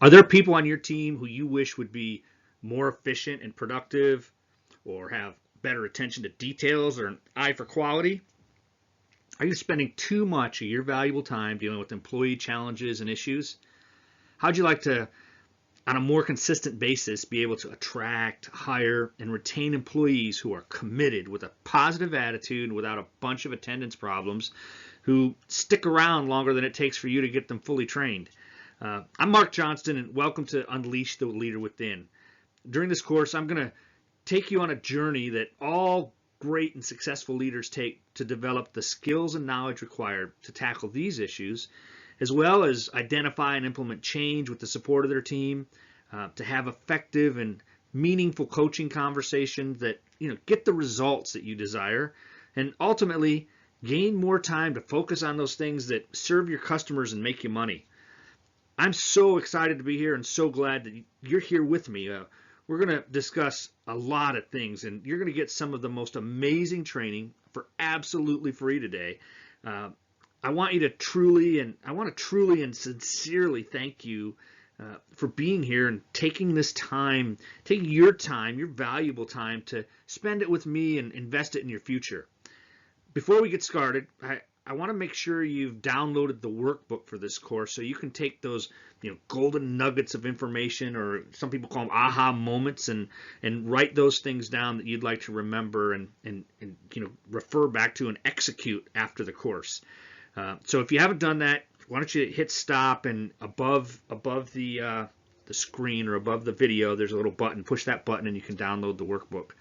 Are there people on your team who you wish would be more efficient and productive, or have better attention to details or an eye for quality? Are you spending too much of your valuable time dealing with employee challenges and issues? How'd you like to, on a more consistent basis, be able to attract, hire, and retain employees who are committed with a positive attitude and without a bunch of attendance problems, who stick around longer than it takes for you to get them fully trained? I'm Mark Johnston, and welcome to Unleash the Leader Within. During this course, I'm going to take you on a journey that all great and successful leaders take to develop the skills and knowledge required to tackle these issues, as well as identify and implement change with the support of their team, to have effective and meaningful coaching conversations that get the results that you desire, and ultimately gain more time to focus on those things that serve your customers and make you money. I'm so excited to be here and so glad that you're here with me. We're going to discuss a lot of things, and you're going to get some of the most amazing training for absolutely free today. I want to truly and sincerely thank you for being here and taking this time, taking your time, your valuable time, to spend it with me and invest it in your future. Before we get started, I want to make sure you've downloaded the workbook for this course so you can take those golden nuggets of information, or some people call them aha moments, and write those things down that you'd like to remember and refer back to and execute after the course. So if you haven't done that, why don't you hit stop, and above the screen or above the video there's a little button. Push that button and you can download the workbook.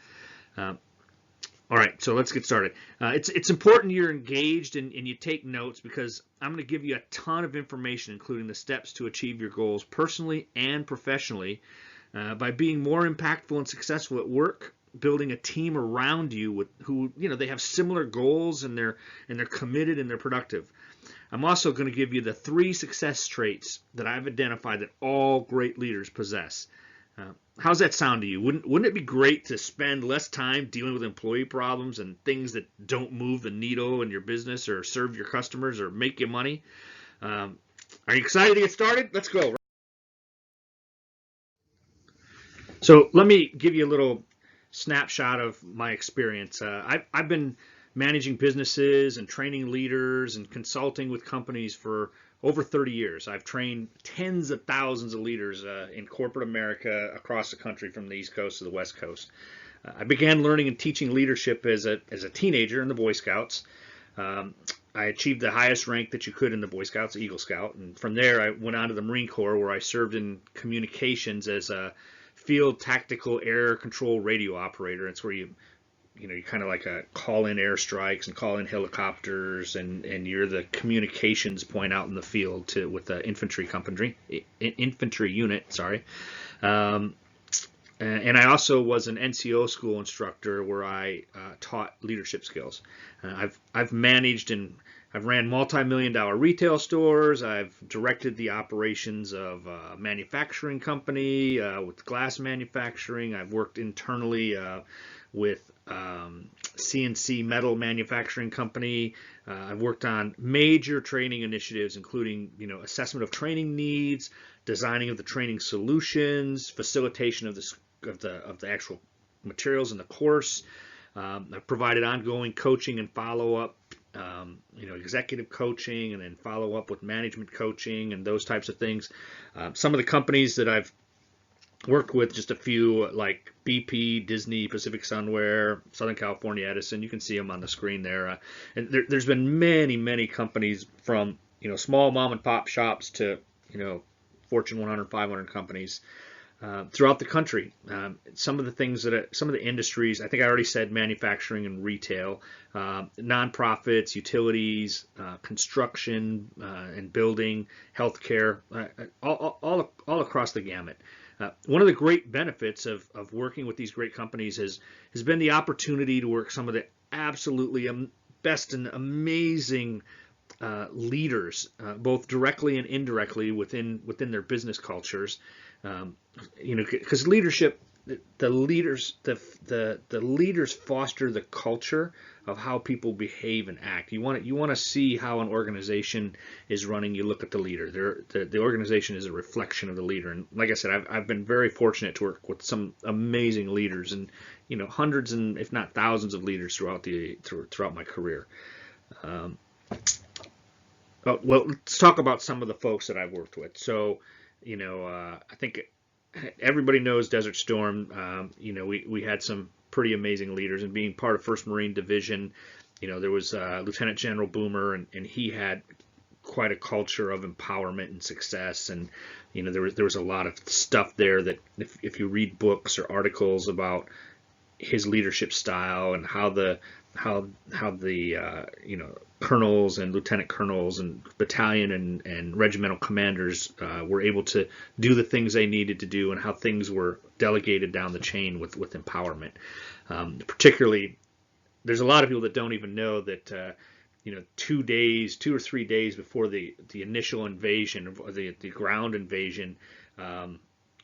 All right, so let's get started. It's important you're engaged and you take notes, because I'm going to give you a ton of information, including the steps to achieve your goals personally and professionally by being more impactful and successful at work, building a team around you with who they have similar goals, and they're committed and they're productive. I'm also going to give you the 3 success traits that I've identified that all great leaders possess. How's that sound to you? Wouldn't it be great to spend less time dealing with employee problems and things that don't move the needle in your business or serve your customers or make you money? Are you excited to get started? Let's go. So let me give you a little snapshot of my experience. I've been managing businesses and training leaders and consulting with companies for over 30 years. I've trained tens of thousands of leaders in corporate America across the country, from the East Coast to the West Coast. I began learning and teaching leadership as a teenager in the Boy Scouts. I achieved the highest rank that you could in the Boy Scouts, Eagle Scout, and from there I went on to the Marine Corps, where I served in communications as a field tactical air control radio operator. It's where you kind of like call in airstrikes and call in helicopters, and you're the communications point out in the field with the infantry unit. Sorry. And I also was an NCO school instructor, where I taught leadership skills. I've managed and I've ran multi-million-dollar retail stores. I've directed the operations of a manufacturing company with glass manufacturing. I've worked internally with CNC metal manufacturing company. I've worked on major training initiatives, including assessment of training needs, designing of the training solutions, facilitation of the actual materials in the course. I've provided ongoing coaching and follow-up, executive coaching, and then follow-up with management coaching and those types of things. Some of the companies that I've worked with, just a few, like BP, Disney, Pacific Sunwear, Southern California Edison. You can see them on the screen there. And there's been many companies, from small mom and pop shops to Fortune 100, 500 companies throughout the country. Some of the industries, I think I already said manufacturing and retail, nonprofits, utilities, construction and building, healthcare, all across the gamut. One of the great benefits of working with these great companies has been the opportunity to work some of the absolutely best and amazing leaders, both directly and indirectly within their business cultures. Because leadership the leaders the leaders foster the culture of how people behave and act. You want to see how an organization is running. You look at the leader. The organization is a reflection of the leader. And like I said, I've been very fortunate to work with some amazing leaders, and hundreds and if not thousands of leaders throughout my career. Well, let's talk about some of the folks that I've worked with. So, I think everybody knows Desert Storm. We had some pretty amazing leaders, and being part of 1st Marine Division, there was Lieutenant General Boomer, and he had quite a culture of empowerment and success. And there was a lot of stuff there that if you read books or articles about his leadership style and how the colonels and lieutenant colonels and battalion and regimental commanders were able to do the things they needed to do, and how things were delegated down the chain with empowerment. Particularly, there's a lot of people that don't even know that 2 or 3 days before the initial invasion, or the ground invasion,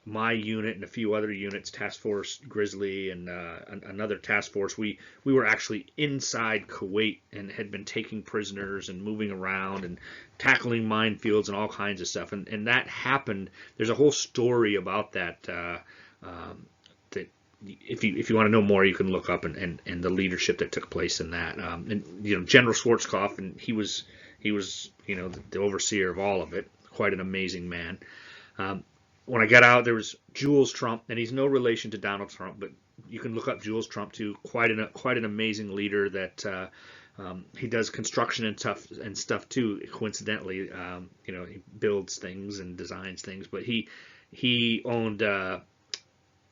my unit and a few other units, Task Force Grizzly and another task force, we were actually inside Kuwait and had been taking prisoners and moving around and tackling minefields and all kinds of stuff. And that happened. There's a whole story about that. That if you want to know more, you can look up and the leadership that took place in that. General Schwarzkopf, and he was the overseer of all of it. Quite an amazing man. When I got out, there was Jules Trump, and he's no relation to Donald Trump, but you can look up Jules Trump too. Quite an amazing leader that he does construction and stuff too. Coincidentally, he builds things and designs things, but he owned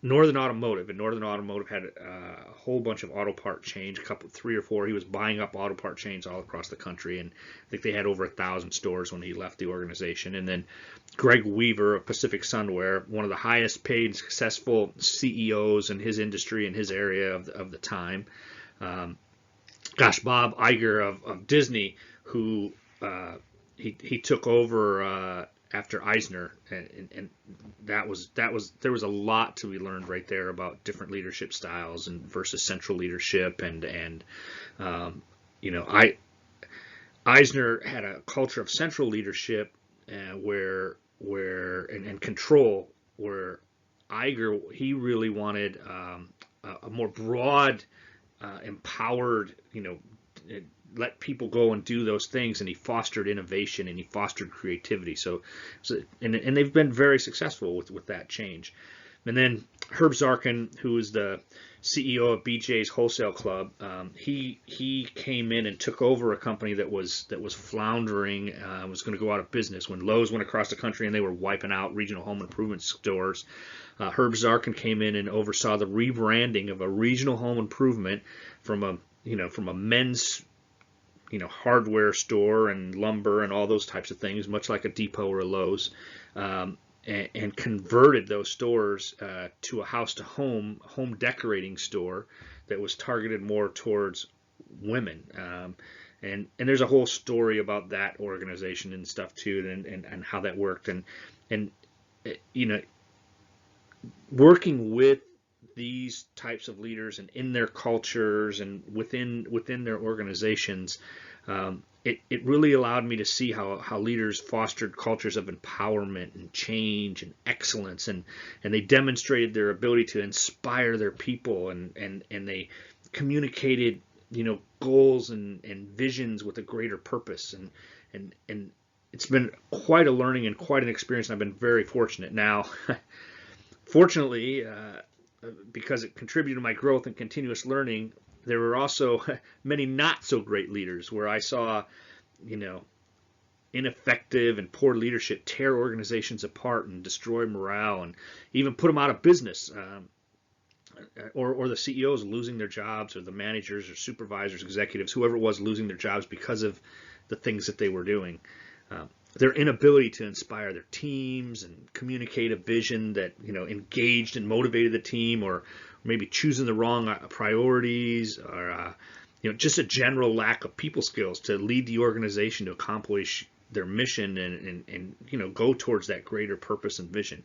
Northern Automotive, and Northern Automotive had a whole bunch of auto part chains, 3 or 4. He was buying up auto part chains all across the country, and I think they had over 1,000 stores when he left the organization. And then Greg Weaver of Pacific Sunwear, one of the highest paid successful CEOs in his industry, in his area of the time. Bob Iger of Disney, who he took over after Eisner, and there was a lot to be learned right there about different leadership styles and versus central leadership, and Eisner had a culture of central leadership where control, where Iger, he really wanted a more broad, empowered, let people go and do those things, and he fostered innovation and he fostered creativity. So and they've been very successful with that change. And then Herb Zarkin, who is the CEO of BJ's Wholesale Club, he came in and took over a company that was floundering, was going to go out of business when Lowe's went across the country and they were wiping out regional home improvement stores. Herb Zarkin came in and oversaw the rebranding of a regional home improvement from a men's hardware store and lumber and all those types of things, much like a Depot or a Lowe's, and converted those stores to a house-to-home home decorating store that was targeted more towards women. And there's a whole story about that organization and stuff too, and how that worked. And working with these types of leaders and in their cultures and within their organizations, it really allowed me to see how leaders fostered cultures of empowerment and change and excellence, and they demonstrated their ability to inspire their people, and they communicated goals and visions with a greater purpose, and it's been quite a learning and quite an experience, and I've been very fortunate. Now, fortunately, because it contributed to my growth and continuous learning, there were also many not so great leaders where I saw, ineffective and poor leadership tear organizations apart and destroy morale and even put them out of business, or the CEOs losing their jobs, or the managers or supervisors, executives, whoever it was, losing their jobs because of the things that they were doing. Their inability to inspire their teams and communicate a vision that engaged and motivated the team, or maybe choosing the wrong priorities, or just a general lack of people skills to lead the organization to accomplish their mission and go towards that greater purpose and vision.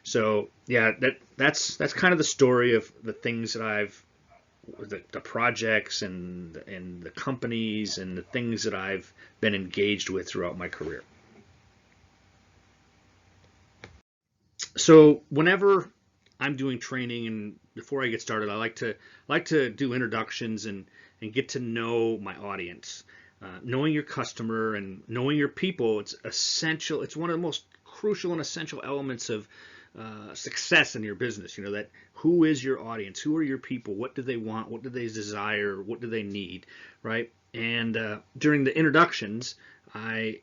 So yeah, that's kind of the story of the things that the projects and the companies and the things that I've been engaged with throughout my career. So whenever I'm doing training and before I get started, I like to do introductions and get to know my audience. Knowing your customer and knowing your people, it's essential. It's one of the most crucial and essential elements of success in your business. That who is your audience? Who are your people? What do they want? What do they desire? What do they need? Right? And during the introductions, I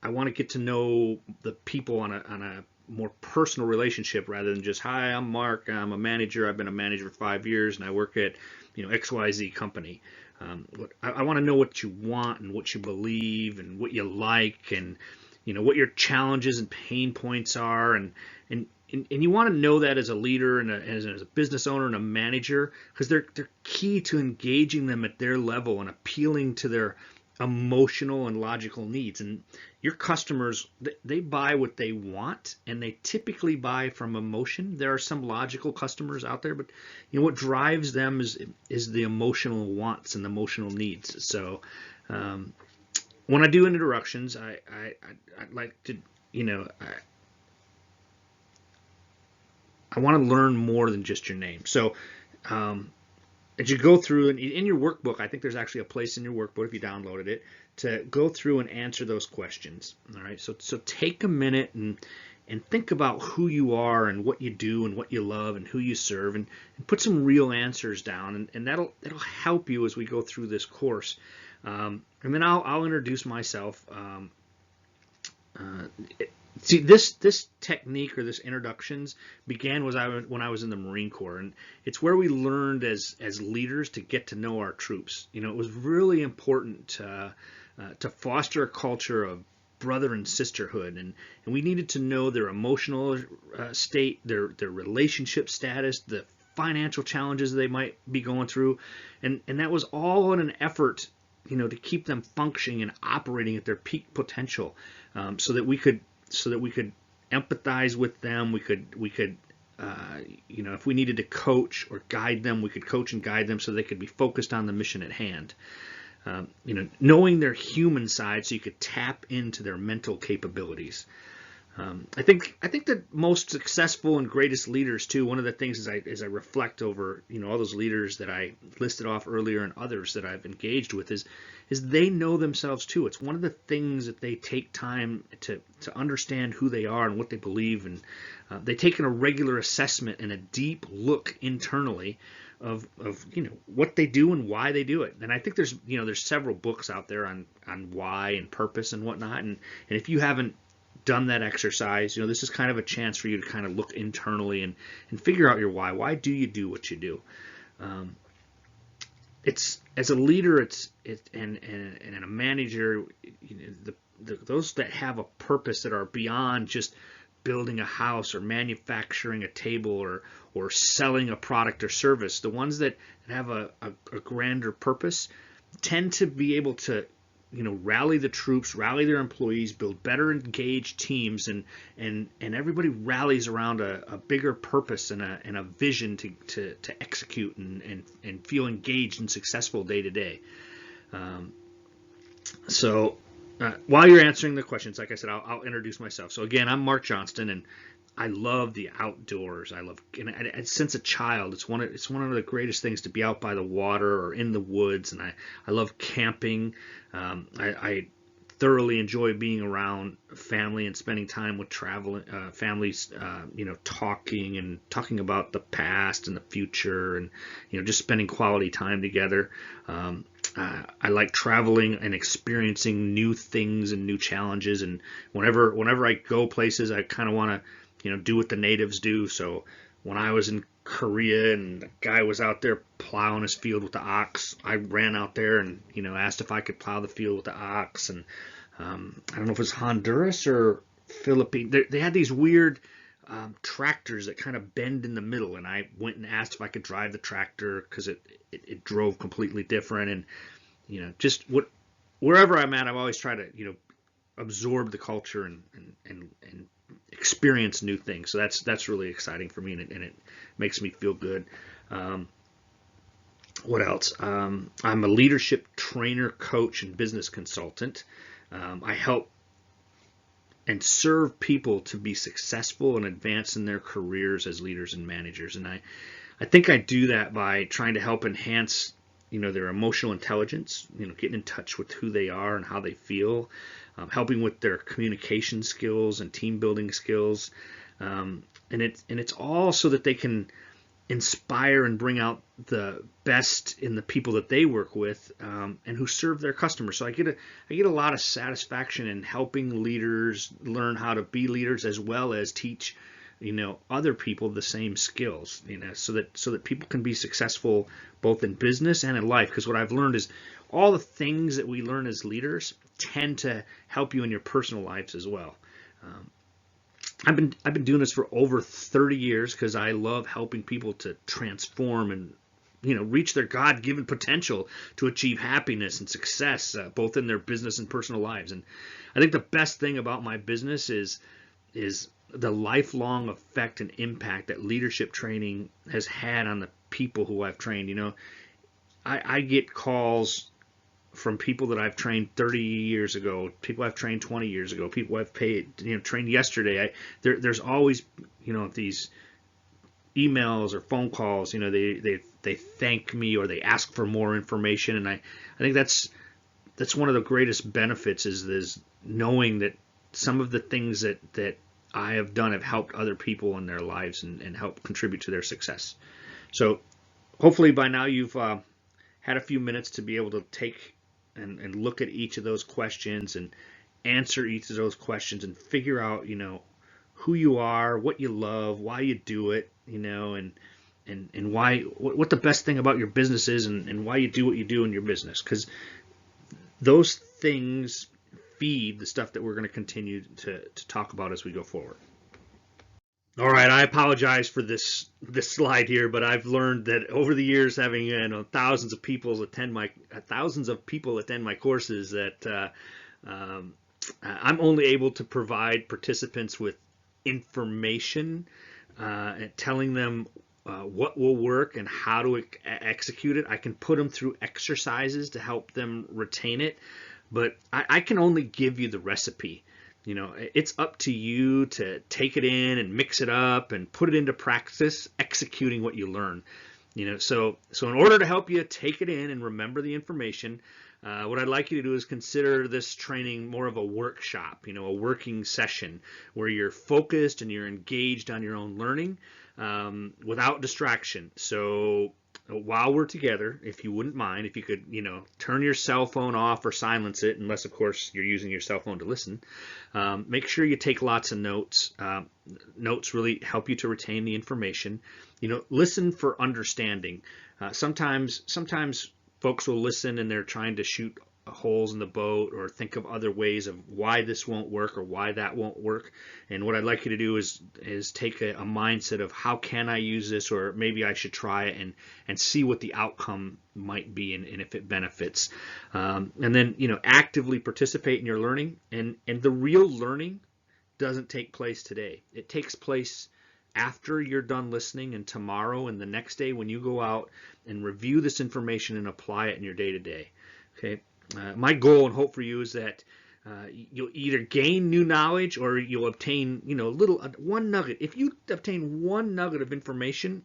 want to get to know the people on a more personal relationship rather than just, hi, I'm Mark, I'm a manager, I've been a manager for 5 years and I work at XYZ company. I want to know what you want and what you believe and what you like and what your challenges and pain points are, and you want to know that as a leader and as a business owner and a manager, because they're key to engaging them at their level and appealing to their emotional and logical needs. And your customers, they buy what they want, and they typically buy from emotion. There are some logical customers out there, but what drives them is the emotional wants and the emotional needs. So when I do introductions, I like to, I want to learn more than just your name. So as you go through, and in your workbook, I think there's actually a place in your workbook, if you downloaded it, to go through and answer those questions. All right, so take a minute and think about who you are and what you do and what you love and who you serve, and put some real answers down, and that'll help you as we go through this course. And then I'll introduce myself. See, this technique or this introductions began when I was in the Marine Corps, and it's where we learned as leaders to get to know our troops. It was really important to foster a culture of brother and sisterhood, and we needed to know their emotional state, their relationship status, the financial challenges they might be going through, and that was all in an effort, to keep them functioning and operating at their peak potential, so that we could empathize with them. We could if we needed to coach or guide them, we could coach and guide them so they could be focused on the mission at hand. Knowing their human side so you could tap into their mental capabilities. I think the most successful and greatest leaders too. One of the things as I reflect over all those leaders that I listed off earlier and others that I've engaged with is they know themselves too. It's one of the things that they take time to understand who they are and what they believe, and they take in a regular assessment and a deep look internally of what they do and why they do it. And I think there's several books out there on why and purpose and whatnot. And if you haven't done that exercise, this is kind of a chance for you to kind of look internally and figure out your why. Why do you do what you do? It's as a leader, and a manager, those that have a purpose that are beyond just building a house or manufacturing a table or selling a product or service. The ones that have a grander purpose tend to be able to rally the troops, rally their employees, build better engaged teams, and everybody rallies around a bigger purpose and a vision to execute and feel engaged and successful day to day. So while you're answering the questions, like I said, I'll introduce myself. So again, I'm Mark Johnston, and I love the outdoors. And since a child, it's one of the greatest things to be out by the water or in the woods, and I love camping. I thoroughly enjoy being around family and spending time with families, talking about the past and the future, and just spending quality time together. I like traveling and experiencing new things and new challenges, and whenever I go places, I kind of want to do what the natives do. So when I was in Korea and the guy was out there plowing his field with the ox, I ran out there and asked if I could plow the field with the ox. And I don't know if it was Honduras or Philippines. They had these weird tractors that kind of bend in the middle, and I went and asked if I could drive the tractor because it drove completely different. And just wherever I'm at, I've always tried to absorb the culture and experience new things. So that's really exciting for me, and it makes me feel good. Um, what else? I'm a leadership trainer, coach, and business consultant. I help and serve people to be successful and advance in their careers as leaders and managers. And I think I do that by trying to help enhance, their emotional intelligence, getting in touch with who they are and how they feel, helping with their communication skills and team building skills. And it's all so that they can inspire and bring out the best in the people that they work with, and who serve their customers. So I get a lot of satisfaction in helping leaders learn how to be leaders, as well as teach other people the same skills, so that people can be successful both in business and in life. Because what I've learned is all the things that we learn as leaders tend to help you in your personal lives as well. I've been doing this for over 30 years because I love helping people to transform and reach their God-given potential to achieve happiness and success, both in their business and personal lives. And I think the best thing about my business is the lifelong effect and impact that leadership training has had on the people who I've trained. I get calls from people that I've trained 30 years ago, people I've trained 20 years ago, people I've trained yesterday. There's always, these emails or phone calls, they thank me or they ask for more information. And I think that's one of the greatest benefits is knowing that some of the things that I have done have helped other people in their lives and helped contribute to their success. So hopefully by now you've had a few minutes to be able to take and look at each of those questions and answer each of those questions and figure out, who you are, what you love, why you do it, and why, what the best thing about your business is, and why you do what you do in your business. Because those things feed the stuff that we're going to continue to talk about as we go forward. All right, I apologize for this slide here, but I've learned that over the years, having thousands of people attend my courses, that I'm only able to provide participants with information, and telling them what will work and how to execute it. I can put them through exercises to help them retain it, but I can only give you the recipe. It's up to you to take it in and mix it up and put it into practice, executing what you learn. So in order to help you take it in and remember the information, what I'd like you to do is consider this training more of a workshop, a working session where you're focused and you're engaged on your own learning, without distraction. So while we're together, if you wouldn't mind, if you could, turn your cell phone off or silence it, unless of course you're using your cell phone to listen. Make sure you take lots of notes. Notes really help you to retain the information. Listen for understanding. Sometimes folks will listen and they're trying to shoot holes in the boat or think of other ways of why this won't work or why that won't work. And what I'd like you to do is take a mindset of how can I use this, or maybe I should try it and see what the outcome might be and if it benefits. And then actively participate in your learning. And the real learning doesn't take place today. It takes place after you're done listening, and tomorrow and the next day when you go out and review this information and apply it in your day-to-day. Okay. My goal and hope for you is that you'll either gain new knowledge or you'll obtain, one nugget. If you obtain one nugget of information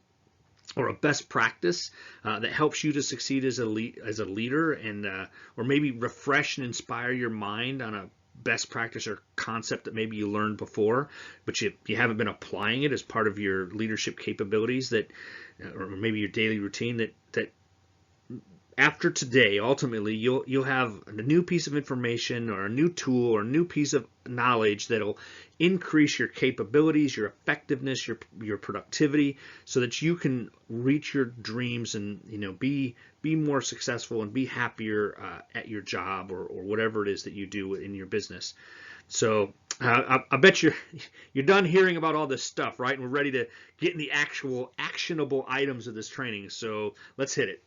or a best practice that helps you to succeed as a leader, and or maybe refresh and inspire your mind on a best practice or concept that maybe you learned before, but you haven't been applying it as part of your leadership capabilities, or maybe your daily routine, that after today, ultimately, you'll have a new piece of information or a new tool or a new piece of knowledge that'll increase your capabilities, your effectiveness, your productivity, so that you can reach your dreams and be more successful and be happier at your job or whatever it is that you do in your business. So I bet you're done hearing about all this stuff, right? And we're ready to get in the actual actionable items of this training. So let's hit it.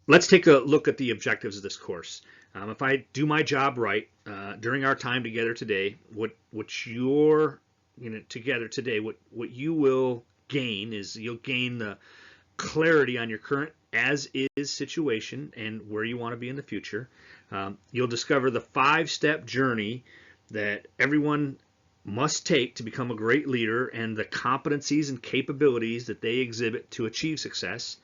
Let's take a look at the objectives of this course. If I do my job right during our time together today, together today, what you will gain is you'll gain the clarity on your current as is situation and where you want to be in the future. You'll discover the 5-step journey that everyone must take to become a great leader and the competencies and capabilities that they exhibit to achieve success.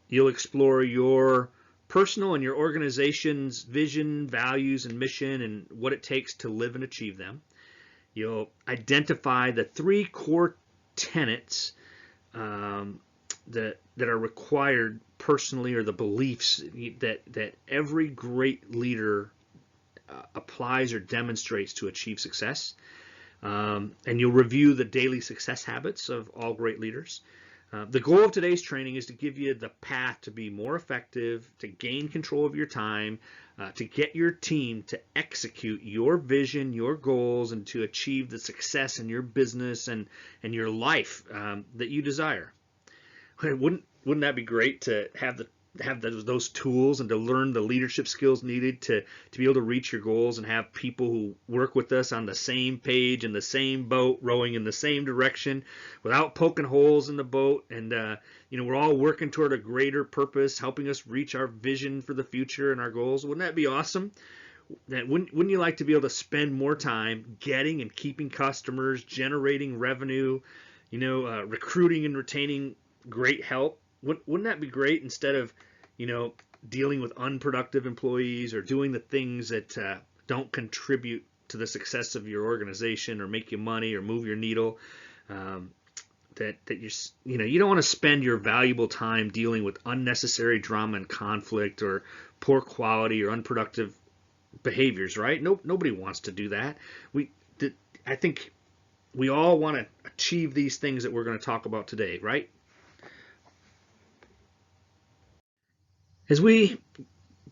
You'll explore your personal and your organization's vision, values, and mission and what it takes to live and achieve them. You'll identify the 3 core tenets that are required personally, or the beliefs that every great leader applies or demonstrates to achieve success. And you'll review the daily success habits of all great leaders. The goal of today's training is to give you the path to be more effective, to gain control of your time, to get your team to execute your vision, your goals, and to achieve the success in your business and your life that you desire. Wouldn't that be great to have those tools and to learn the leadership skills needed to be able to reach your goals and have people who work with us on the same page, in the same boat, rowing in the same direction without poking holes in the boat, and we're all working toward a greater purpose, helping us reach our vision for the future and our goals. Wouldn't that be awesome? Wouldn't you like to be able to spend more time getting and keeping customers, generating revenue, recruiting and retaining great help? Wouldn't that be great, instead of dealing with unproductive employees or doing the things that don't contribute to the success of your organization or make you money or move your needle? That you don't want to spend your valuable time dealing with unnecessary drama and conflict or poor quality or unproductive behaviors, right? Nobody wants to do that. I think we all want to achieve these things that we're going to talk about today, right? As we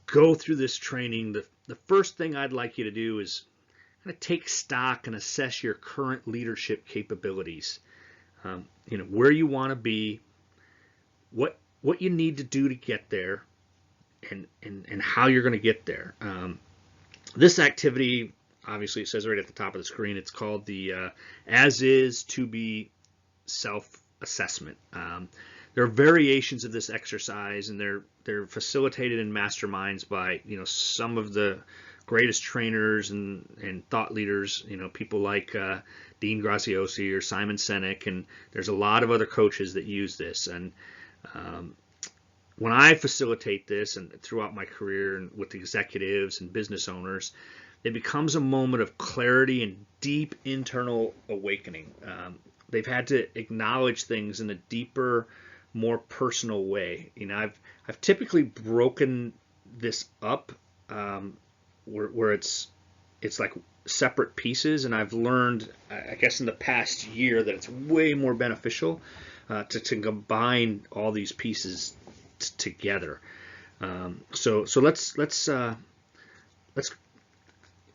go through this training, the first thing I'd like you to do is kind of take stock and assess your current leadership capabilities. Where you want to be, what you need to do to get there, and how you're going to get there. This activity, obviously, it says right at the top of the screen, it's called the As Is to Be Self-Assessment. There are variations of this exercise, and they're facilitated in masterminds by some of the greatest trainers and thought leaders, people like Dean Graziosi or Simon Sinek, and there's a lot of other coaches that use this. And when I facilitate this and throughout my career and with executives and business owners, it becomes a moment of clarity and deep internal awakening. They've had to acknowledge things in a deeper, more personal way. I've typically broken this up where it's like separate pieces, and I've learned, I guess, in the past year that it's way more beneficial to combine all these pieces together. So let's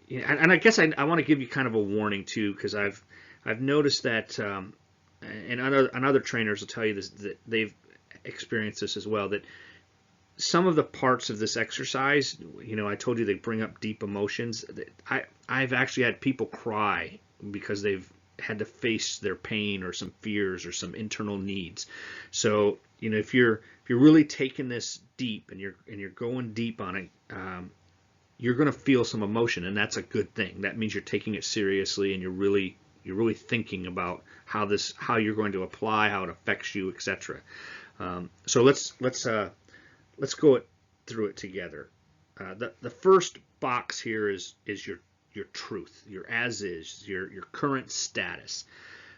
and I guess I want to give you kind of a warning too, because I've noticed that. And other trainers will tell you this, that they've experienced this as well, that some of the parts of this exercise, I told you they bring up deep emotions. I've actually had people cry because they've had to face their pain or some fears or some internal needs. So, if you're really taking this deep and you're going deep on it, you're going to feel some emotion, and that's a good thing. That means you're taking it seriously and you're really thinking about how you're going to apply, how it affects you, etc. So let's go through it together. The first box here is your truth, your as is, your current status.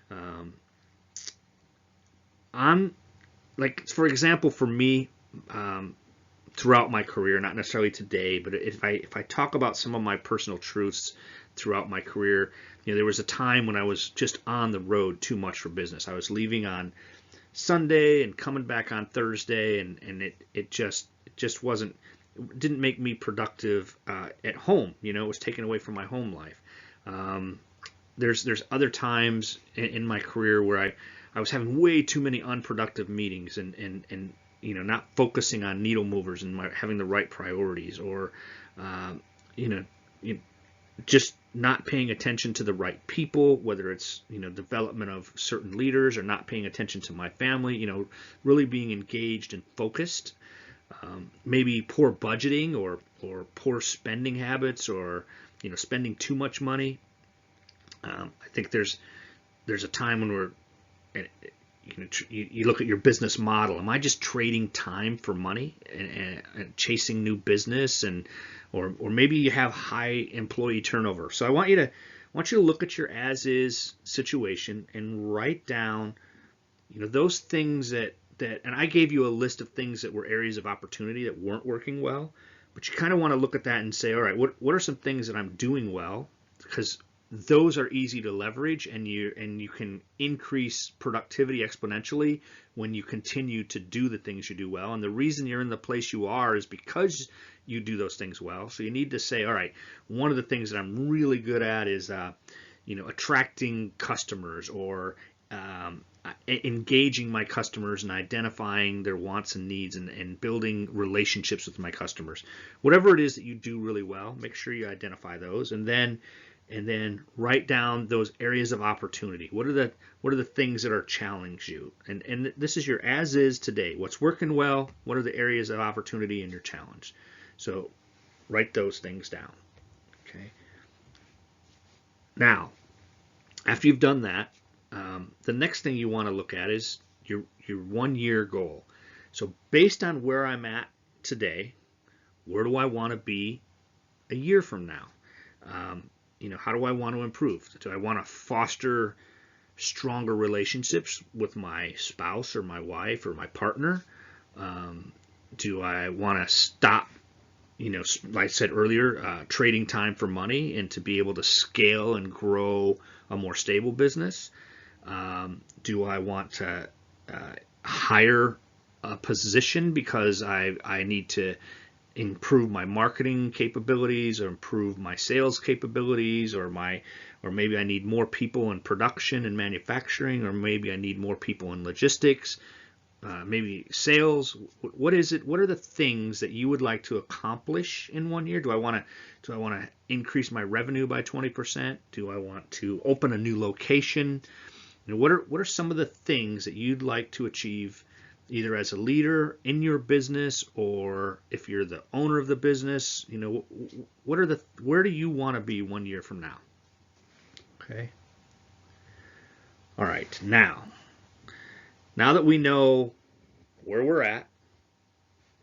For example, for me, throughout my career, not necessarily today, but if I talk about some of my personal truths throughout my career, there was a time when I was just on the road too much for business. I was leaving on Sunday and coming back on Thursday, and it just didn't make me productive at home. It was taken away from my home life. There's other times in my career where I was having way too many unproductive meetings, and not focusing on needle movers and having the right priorities, or you know, just not paying attention to the right people, whether it's development of certain leaders, or not paying attention to my family, really being engaged and focused. Maybe poor budgeting, or poor spending habits, or spending too much money. I think there's a time when we're you look at your business model. Am I just trading time for money, and chasing new business, or maybe you have high employee turnover? So I want you to look at your as is situation and write down those things that and I gave you a list of things that were areas of opportunity that weren't working well, but you kind of want to look at that and say, all right, what are some things that I'm doing well? Because those are easy to leverage, and you can increase productivity exponentially when you continue to do the things you do well. And the reason you're in the place you are is because you do those things well. So you need to say, all right, one of the things that I'm really good at is attracting customers, or engaging my customers and identifying their wants and needs, and building relationships with my customers. Whatever it is that you do really well, make sure you identify those, and then write down those areas of opportunity. What are the things that are challenge you? And this is your as is today. What's working well? What are the areas of opportunity in your challenge? So write those things down. Okay. Now, after you've done that, the next thing you want to look at is your 1 year goal. So based on where I'm at today, where do I want to be a year from now? How do I want to improve? Do I want to foster stronger relationships with my spouse, or my wife, or my partner? Do I want to stop, like I said earlier, trading time for money, and to be able to scale and grow a more stable business? Do I want to hire a position because I need to improve my marketing capabilities, or improve my sales capabilities, or maybe I need more people in production and manufacturing, or maybe I need more people in logistics, maybe sales? What is it? What are the things that you would like to accomplish in 1 year? Do I want to increase my revenue by 20%? Do I want to open a new location? What are some of the things that you'd like to achieve, either as a leader in your business, or if you're the owner of the business? Where do you want to be 1 year from now? Okay. All right. Now that we know where we're at,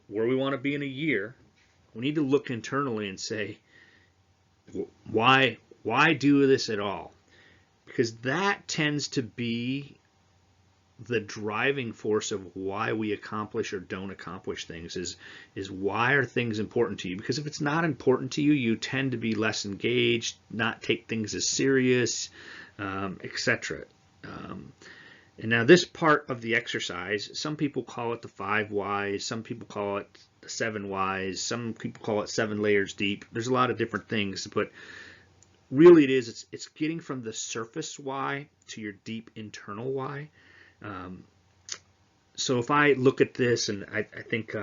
where we want to be in a year, we need to look internally and say, why do this at all? Because that tends to be the driving force of why we accomplish or don't accomplish things. Is why are things important to you? Because if it's not important to you, you tend to be less engaged, not take things as serious, etc. And now this part of the exercise, some people call it the 5 whys, some people call it the 7 whys, some people call it 7 layers deep. There's a lot of different things, but really it's getting from the surface why to your deep internal why. So if I look at this, and I think,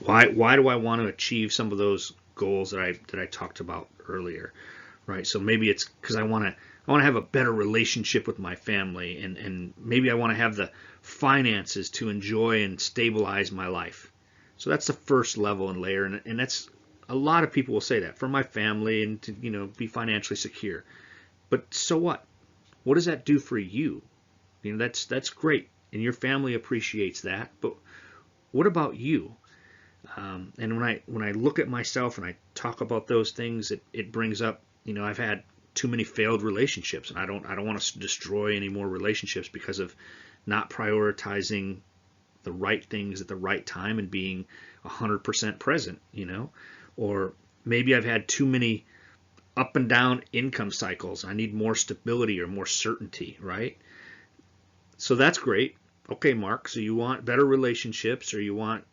why do I want to achieve some of those goals that I talked about earlier, right? So maybe it's because I want to have a better relationship with my family, and maybe I want to have the finances to enjoy and stabilize my life. So that's the first level and layer, and that's, a lot of people will say that, for my family, and to be financially secure. But so what? What does that do for you? That's great, and your family appreciates that. But what about you? And when I look at myself and I talk about those things, it brings up, I've had too many failed relationships, and I don't want to destroy any more relationships because of not prioritizing the right things at the right time and being 100% present, Or maybe I've had too many up and down income cycles. I need more stability or more certainty, right? So that's great. Okay, Mark, so you want better relationships, or you want,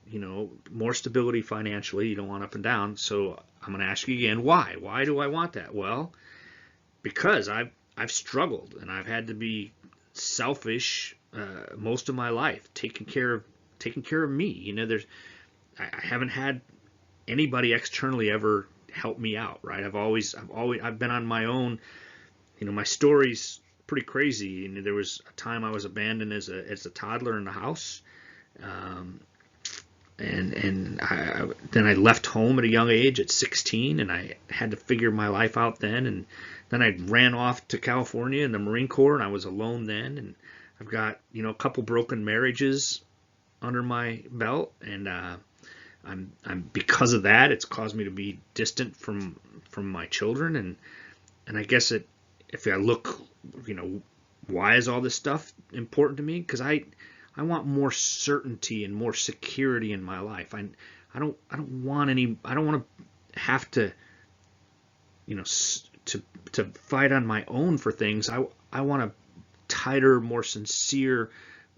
more stability financially. You don't want up and down. So I'm going to ask you again, why? Why do I want that? Well, because I've struggled, and I've had to be selfish most of my life, taking care of me. I haven't had anybody externally ever help me out, right? I've been on my own. My story's pretty crazy. There was a time I was abandoned as a toddler in the house, um, and then I left home at a young age at 16, and I had to figure my life out then. And then I ran off to California in the Marine Corps, and I was alone then. And I've got a couple broken marriages under my belt, and I'm because of that, it's caused me to be distant from my children. And I guess if I look, why is all this stuff important to me? Because I want more certainty and more security in my life. I don't want to have to to fight on my own for things. I want a tighter, more sincere,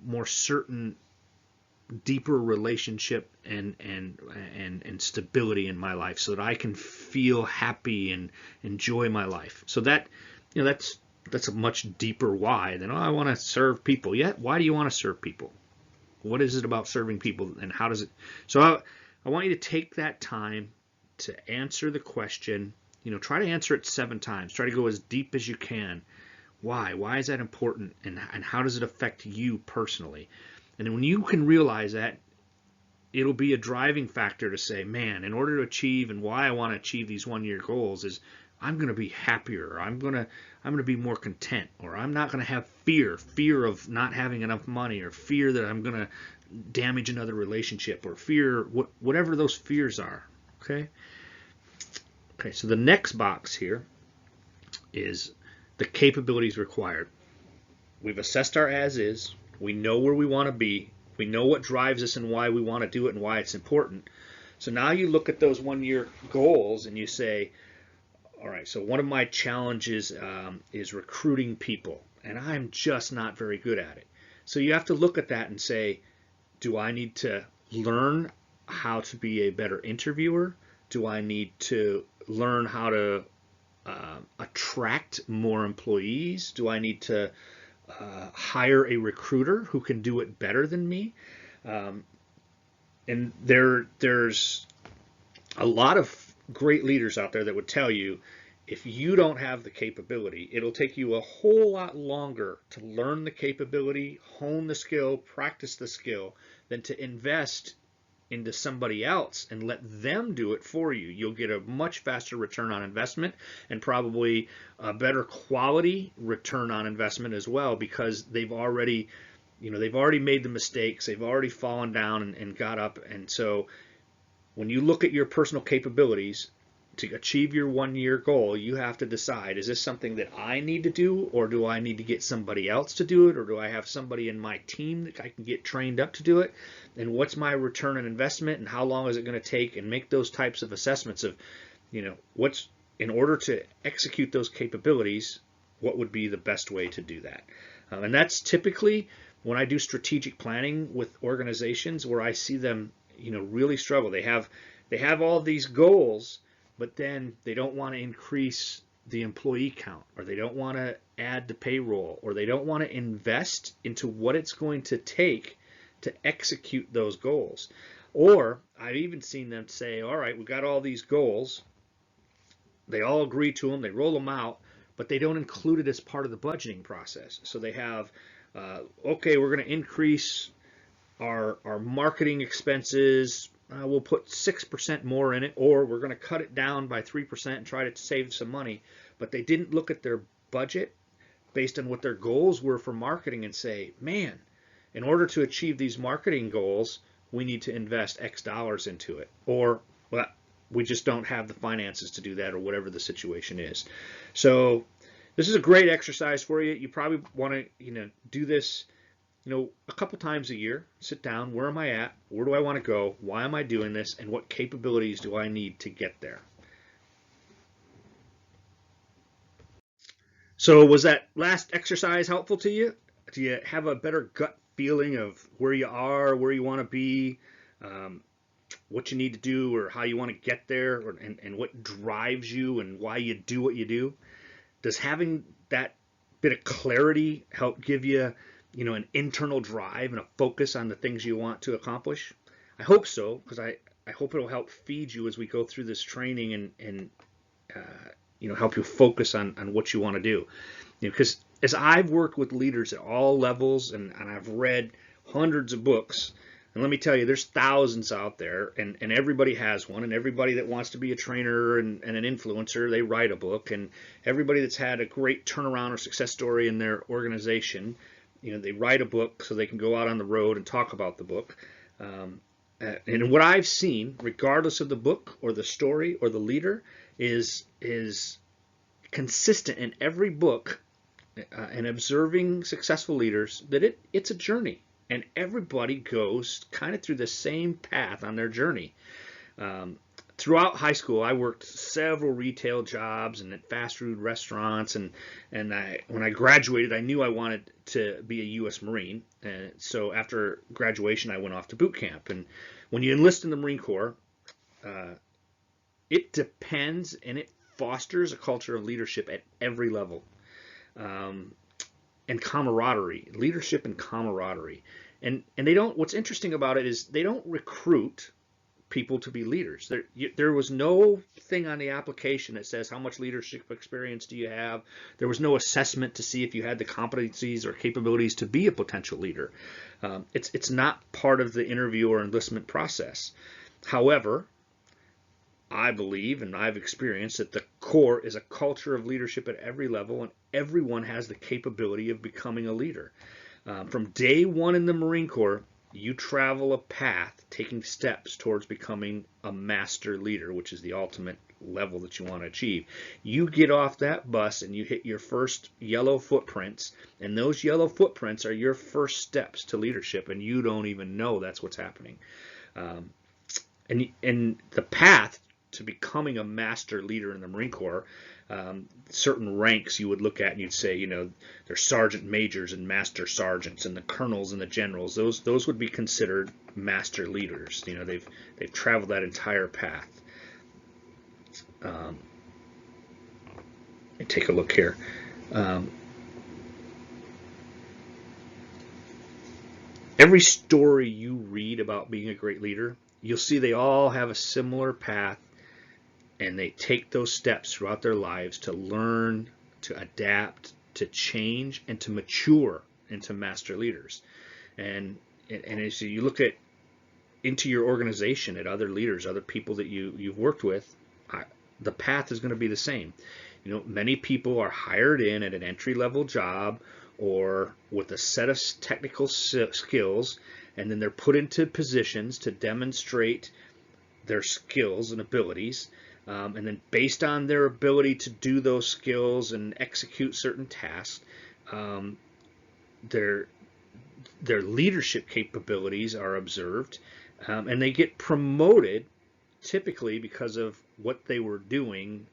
more certain, deeper relationship and stability in my life, so that I can feel happy and enjoy my life. So that's a much deeper why than, I want to serve people. Yeah, why do you want to serve people? What is it about serving people, and how does it? So I want you to take that time to answer the question. Try to answer it 7 times. Try to go as deep as you can. Why? Why is that important? And how does it affect you personally? And when you can realize that, it'll be a driving factor to say, man, in order to achieve, and why I want to achieve these 1-year goals is I'm going to be happier, or I'm going to be more content, or I'm not going to have fear of not having enough money, or fear that I'm going to damage another relationship, or fear, whatever those fears are. Okay, so the next box here is the capabilities required. We've assessed our as is. We know where we want to be. We know what drives us and why we want to do it and why it's important. So now you look at those 1-year goals and you say, all right, so one of my challenges is recruiting people, and I'm just not very good at it. So you have to look at that and say, do I need to learn how to be a better interviewer? Do I need to learn how to attract more employees? Do I need to hire a recruiter who can do it better than me? And there's a lot of great leaders out there that would tell you, if you don't have the capability, it'll take you a whole lot longer to learn the capability, hone the skill, practice the skill, than to invest into somebody else and let them do it for you. You'll get a much faster return on investment, and probably a better quality return on investment as well, because they've already made the mistakes, they've already fallen down and got up. And so when you look at your personal capabilities to achieve your 1-year goal, you have to decide, is this something that I need to do, or do I need to get somebody else to do it, or do I have somebody in my team that I can get trained up to do it? And what's my return on investment, and how long is it going to take? And make those types of assessments of, what's, in order to execute those capabilities, what would be the best way to do that? And that's typically when I do strategic planning with organizations, where I see them, really struggle. They have all these goals, but then they don't want to increase the employee count, or they don't want to add to payroll, or they don't want to invest into what it's going to take to execute those goals. Or I've even seen them say, all right, we've got all these goals. They all agree to them, they roll them out, but they don't include it as part of the budgeting process. So they have, okay, we're going to increase our marketing expenses. We'll put 6% more in it, or we're going to cut it down by 3% and try to save some money. But they didn't look at their budget based on what their goals were for marketing and say, man, in order to achieve these marketing goals, we need to invest X dollars into it. Or, well, we just don't have the finances to do that, or whatever the situation is. So this is a great exercise for you. You probably want to, do this, a couple times a year. Sit down. Where am I at? Where do I want to go? Why am I doing this? And what capabilities do I need to get there? So was that last exercise helpful to you? Do you have a better gut feeling of where you are, where you want to be, um, what you need to do, or how you want to get there, and what drives you and why you do what you do? Does having that bit of clarity help give you an internal drive and a focus on the things you want to accomplish? I hope so, because I hope it'll help feed you as we go through this training and help you focus on what you want to do. Because as I've worked with leaders at all levels and I've read hundreds of books, and let me tell you, there's thousands out there, and everybody has one, and everybody that wants to be a trainer and an influencer, they write a book, and everybody that's had a great turnaround or success story in their organization, they write a book so they can go out on the road and talk about the book. And what I've seen, regardless of the book or the story or the leader, is consistent in every book and observing successful leaders that it's a journey. And everybody goes kind of through the same path on their journey. Throughout high school, I worked several retail jobs and at fast food restaurants. And when I graduated, I knew I wanted to be a U.S. Marine. And so after graduation, I went off to boot camp. And when you enlist in the Marine Corps, it depends and it fosters a culture of leadership at every level. And camaraderie, leadership and camaraderie. And they don't, what's interesting about it is they don't recruit people to be leaders. There was no thing on the application that says how much leadership experience do you have. There was no assessment to see if you had the competencies or capabilities to be a potential leader. It's not part of the interview or enlistment process. However, I believe and I've experienced that the Corps is a culture of leadership at every level, and everyone has the capability of becoming a leader. From day one in the Marine Corps, you travel a path taking steps towards becoming a master leader, which is the ultimate level that you want to achieve. You get off that bus and you hit your first yellow footprints, and those yellow footprints are your first steps to leadership, and you don't even know that's what's happening. And the path to becoming a master leader in the Marine Corps, certain ranks you would look at and you'd say, there's sergeant majors and master sergeants and the colonels and the generals. Those would be considered master leaders. They've traveled that entire path. And take a look here. Every story you read about being a great leader, you'll see they all have a similar path. And they take those steps throughout their lives to learn, to adapt, to change, and to mature into master leaders. And as you look into your organization, at other leaders, other people that you've worked with, the path is going to be the same. Many people are hired in at an entry-level job or with a set of technical skills, and then they're put into positions to demonstrate their skills and abilities. And then based on their ability to do those skills and execute certain tasks, their leadership capabilities are observed, and they get promoted typically because of what they were doing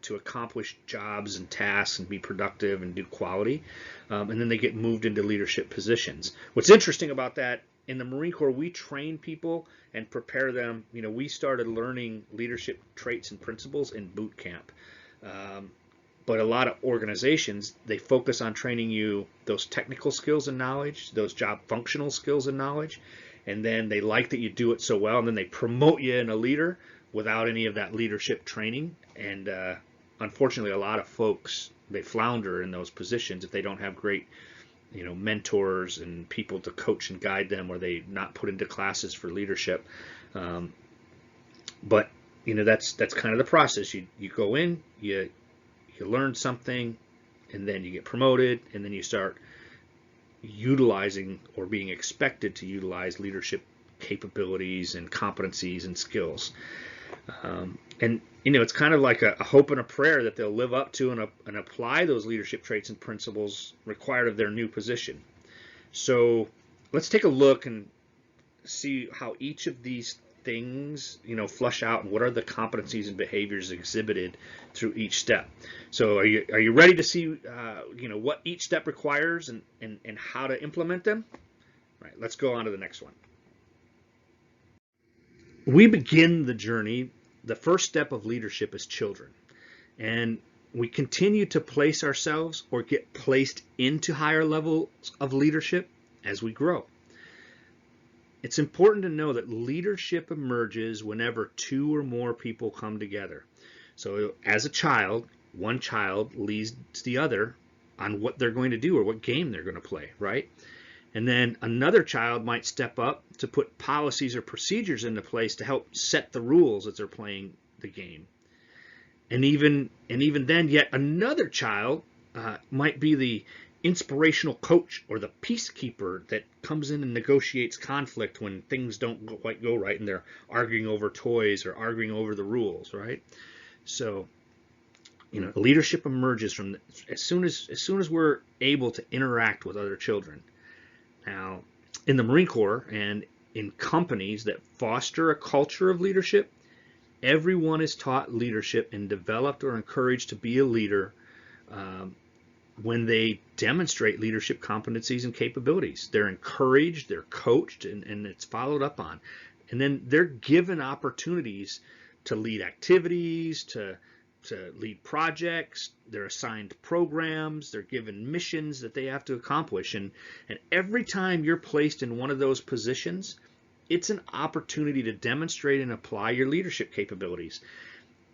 to accomplish jobs and tasks and be productive and do quality, and then they get moved into leadership positions. What's interesting about that, in the Marine Corps, we train people and prepare them. We started learning leadership traits and principles in boot camp. But a lot of organizations, they focus on training you those technical skills and knowledge, those job functional skills and knowledge, and then they like that you do it so well, and then they promote you in a leader without any of that leadership training. And unfortunately, a lot of folks, they flounder in those positions if they don't have great mentors and people to coach and guide them, or they not put into classes for leadership. But that's kind of the process. You go in, you learn something, and then you get promoted, and then you start utilizing or being expected to utilize leadership capabilities and competencies and skills. And it's kind of like a hope and a prayer that they'll live up to and apply those leadership traits and principles required of their new position. So let's take a look and see how each of these things, flush out, and what are the competencies and behaviors exhibited through each step. So are you ready to see what each step requires and how to implement them? All right, let's go on to the next one. We begin the journey. The first step of leadership is children. And we continue to place ourselves or get placed into higher levels of leadership as we grow. It's important to know that leadership emerges whenever two or more people come together. So as a child, one child leads the other on what they're going to do or what game they're going to play, right? And then another child might step up to put policies or procedures into place to help set the rules as they're playing the game. And even then, yet another child might be the inspirational coach or the peacekeeper that comes in and negotiates conflict when things don't quite go right and they're arguing over toys or arguing over the rules, right? So, leadership emerges from as soon as we're able to interact with other children. Now, in the Marine Corps and in companies that foster a culture of leadership, everyone is taught leadership and developed or encouraged to be a leader when they demonstrate leadership competencies and capabilities. They're encouraged, they're coached, and it's followed up on. And then they're given opportunities to lead activities, to lead projects. They're assigned programs. They're given missions that they have to accomplish. And every time you're placed in one of those positions, it's an opportunity to demonstrate and apply your leadership capabilities.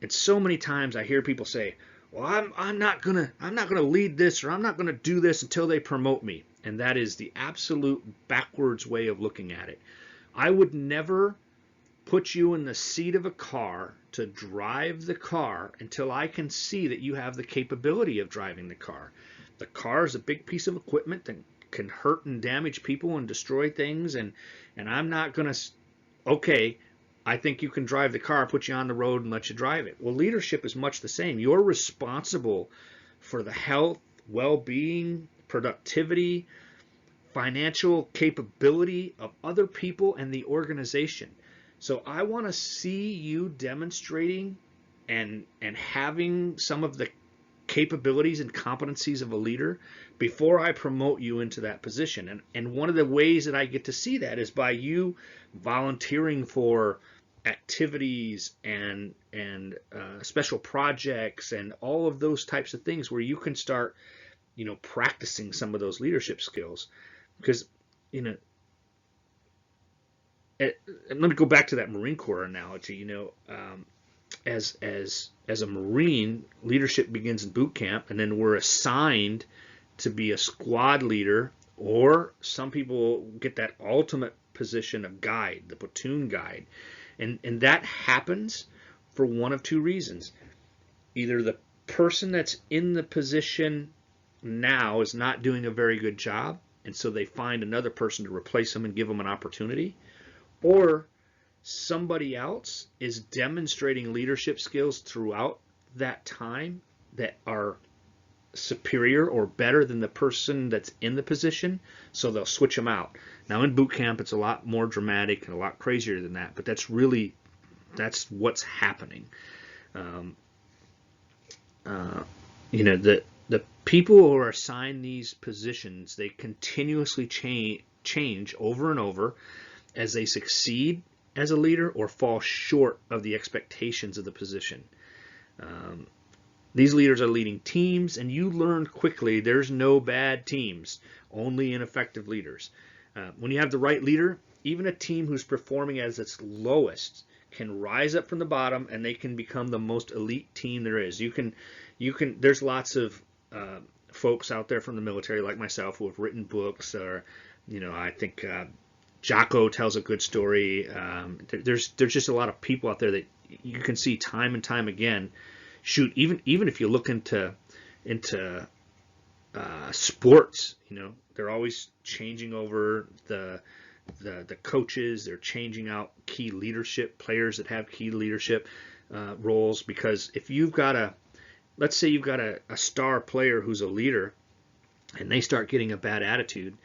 And so many times I hear people say, well, I'm not gonna lead this, or I'm not gonna do this until they promote me. And that is the absolute backwards way of looking at it. I would never put you in the seat of a car to drive the car until I can see that you have the capability of driving the car. The car is a big piece of equipment that can hurt and damage people and destroy things, and I'm not going to, okay, I think you can drive the car, put you on the road and let you drive it. Well, leadership is much the same. You're responsible for the health, well-being, productivity, financial capability of other people and the organization. So I want to see you demonstrating and having some of the capabilities and competencies of a leader before I promote you into that position. And one of the ways that I get to see that is by you volunteering for activities and special projects and all of those types of things where you can start, practicing some of those leadership skills. Because, let me go back to that Marine Corps analogy. As a Marine, leadership begins in boot camp, and then we're assigned to be a squad leader, or some people get that ultimate position of guide, the platoon guide. And that happens for one of two reasons. Either the person that's in the position now is not doing a very good job, and so they find another person to replace them and give them an opportunity, or somebody else is demonstrating leadership skills throughout that time that are superior or better than the person that's in the position, so they'll switch them out. Now in boot camp, it's a lot more dramatic and a lot crazier than that, but that's what's happening. The people who are assigned these positions, they continuously change over and over as they succeed as a leader or fall short of the expectations of the position. These leaders are leading teams, and you learn quickly there's no bad teams, only ineffective leaders. When you have the right leader, even a team who's performing as its lowest can rise up from the bottom, and they can become the most elite team there is. There's lots of folks out there from the military like myself who have written books, or I think Jocko tells a good story. There's just a lot of people out there that you can see time and time again. Shoot, even if you look into sports, they're always changing over the coaches. They're changing out key leadership players that have key leadership roles, because if let's say you've got a star player who's a leader, and they start getting a bad attitude,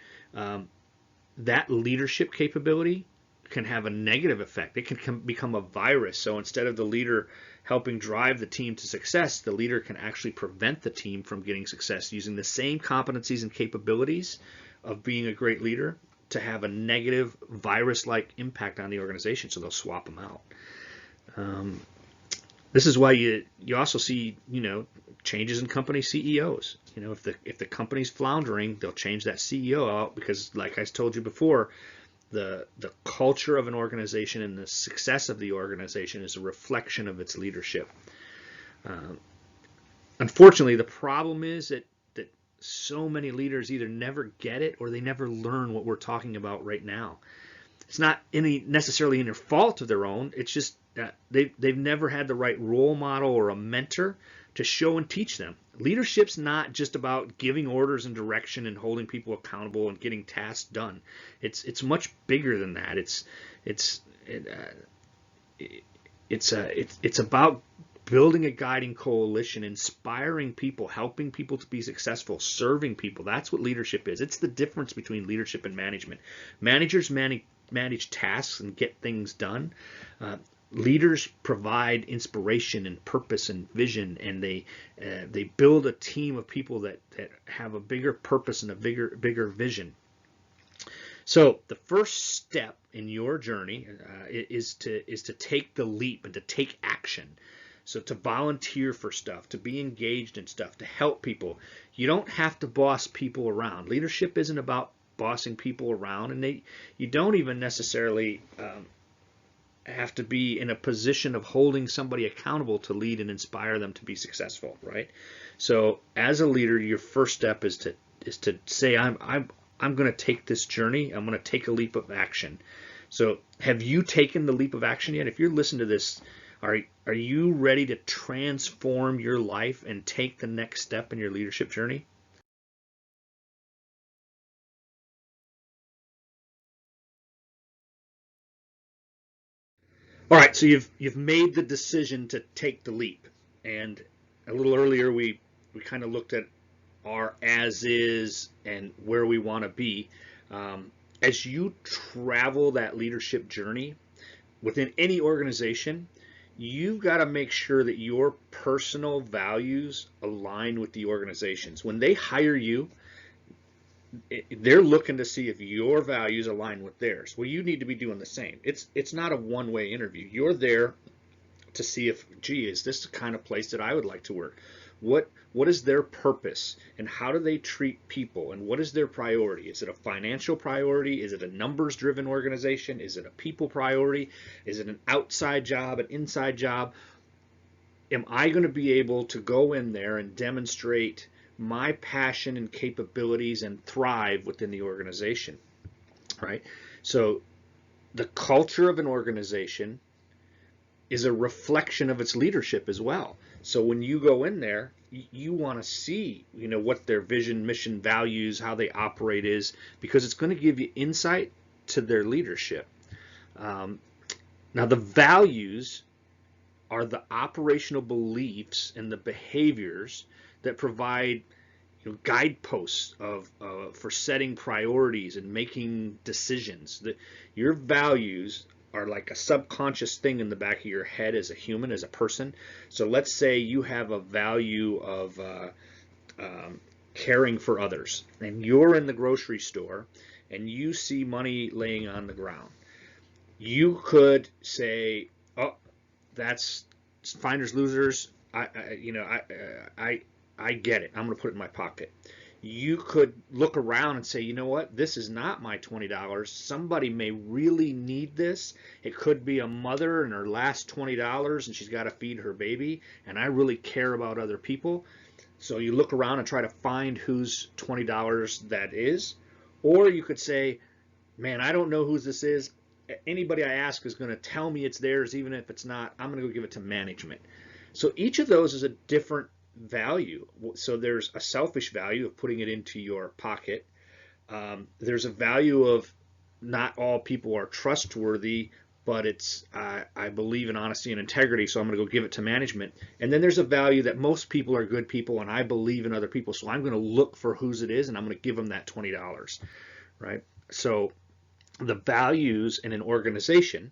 that leadership capability can have a negative effect. It can become a virus. So instead of the leader helping drive the team to success, the leader can actually prevent the team from getting success using the same competencies and capabilities of being a great leader to have a negative virus-like impact on the organization. So they'll swap them out. This is why you also see, changes in company CEOs. If the company's floundering, they'll change that CEO out because, like I told you before, the culture of an organization and the success of the organization is a reflection of its leadership. Unfortunately, the problem is that so many leaders either never get it or they never learn what we're talking about right now. It's not necessarily any fault of their own. It's just that they've never had the right role model or a mentor to show and teach them. Leadership's not just about giving orders and direction and holding people accountable and getting tasks done. It's much bigger than that. It's about building a guiding coalition, inspiring people, helping people to be successful, serving people. That's what leadership is. It's the difference between leadership and management. Managers manage tasks and get things done. Leaders provide inspiration and purpose and vision, and they build a team of people that have a bigger purpose and a bigger vision. So the first step in your journey is to take the leap and to take action. So to volunteer for stuff, to be engaged in stuff, to help people. You don't have to boss people around. Leadership isn't about bossing people around, and you don't even necessarily have to be in a position of holding somebody accountable to lead and inspire them to be successful, right? So as a leader, your first step is to say, I'm going to take this journey. I'm going to take a leap of action. So have you taken the leap of action yet? If you're listening to this, are you ready to transform your life and take the next step in your leadership journey? All right, so you've made the decision to take the leap, and a little earlier we kind of looked at our as is and where we want to be. As you travel that leadership journey within any organization, you've got to make sure that your personal values align with the organization's. When they hire you, they're looking to see if your values align with theirs. Well, you need to be doing the same. It's not a one-way interview. You're there to see if, gee, is this the kind of place that I would like to work? What is their purpose, and how do they treat people, and what is their priority? Is it a financial priority? Is it a numbers-driven organization? Is it a people priority? Is it an outside job, an inside job? Am I going to be able to go in there and demonstrate my passion and capabilities and thrive within the organization, right? So the culture of an organization is a reflection of its leadership as well. So when you go in there, you want to see, what their vision, mission, values, how they operate is, because it's going to give you insight to their leadership. Now, the values are the operational beliefs and the behaviors that provide guideposts for setting priorities and making decisions. Your values are like a subconscious thing in the back of your head as a human, as a person. So let's say you have a value of caring for others, and you're in the grocery store and you see money laying on the ground. You could say, "Oh, that's finders losers. I get it. I'm going to put it in my pocket." You could look around and say, you know what, this is not my $20. Somebody may really need this. It could be a mother and her last $20 and she's got to feed her baby, and I really care about other people. So you look around and try to find whose $20 that is. Or you could say, man, I don't know whose this is. Anybody I ask is going to tell me it's theirs, even if it's not. I'm going to go give it to management. So each of those is a different value. So there's a selfish value of putting it into your pocket. There's a value of not all people are trustworthy, but it's I believe in honesty and integrity, so I'm going to go give it to management. And then there's a value that most people are good people, and I believe in other people, so I'm going to look for whose it is, and I'm going to give them that $20, right? So the values in an organization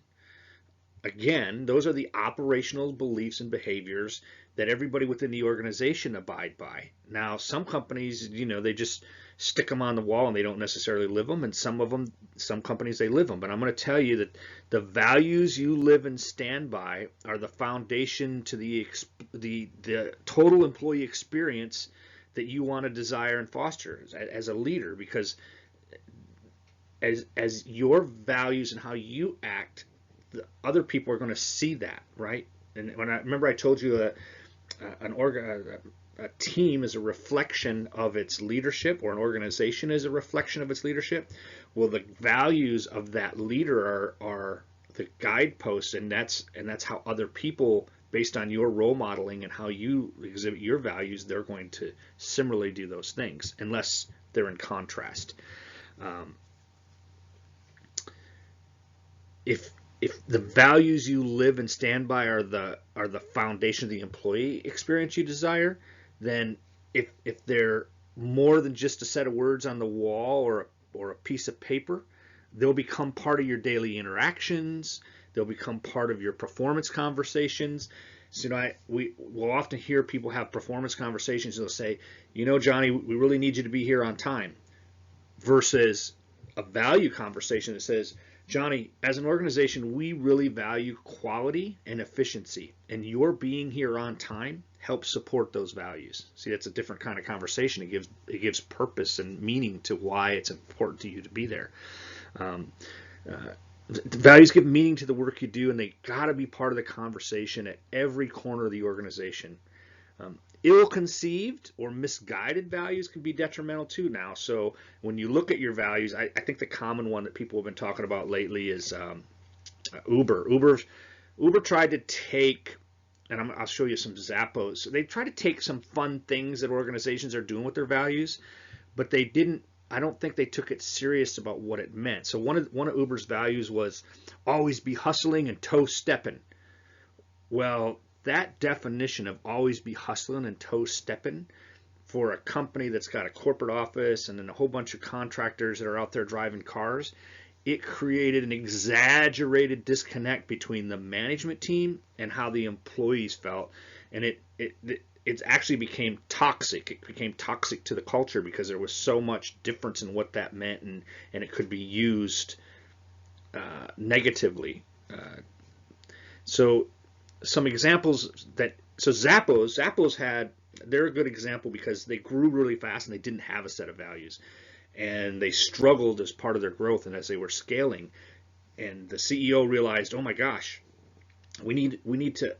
again, those are the operational beliefs and behaviors that everybody within the organization abide by. Now, some companies, they just stick them on the wall and they don't necessarily live them, and some companies they live them. But I'm going to tell you that the values you live and stand by are the foundation to the total employee experience that you want to desire and foster as a leader, because as your values and how you act, the other people are going to see that, right? And when I remember, I told you a team is a reflection of its leadership, or an organization is a reflection of its leadership. Well, the values of that leader are the guideposts, and that's how other people, based on your role modeling and how you exhibit your values, they're going to similarly do those things, unless they're in contrast. If the values you live and stand by are the foundation of the employee experience you desire, then if they're more than just a set of words on the wall or a piece of paper, they'll become part of your daily interactions. They'll become part of your performance conversations. So, we will often hear people have performance conversations. They'll say, Johnny, we really need you to be here on time, versus a value conversation that says, Johnny, as an organization, we really value quality and efficiency, and your being here on time helps support those values. See, that's a different kind of conversation. It gives purpose and meaning to why it's important to you to be there. The values give meaning to the work you do, and they got to be part of the conversation at every corner of the organization. Ill-conceived or misguided values can be detrimental too now. So when you look at your values, I think the common one that people have been talking about lately is Uber. Uber tried to take, and I'll show you some Zappos. So they try to take some fun things that organizations are doing with their values, but they didn't. I don't think they took it serious about what it meant. So one of Uber's values was always be hustling and toe stepping. Well, that definition of always be hustling and toe stepping for a company that's got a corporate office and then a whole bunch of contractors that are out there driving cars, it created an exaggerated disconnect between the management team and how the employees felt, and it actually became toxic. It became toxic to the culture because there was so much difference in what that meant, and it could be used negatively. So some examples Zappos they're a good example because they grew really fast and they didn't have a set of values, and they struggled as part of their growth and as they were scaling. And the CEO realized, oh my gosh, we need to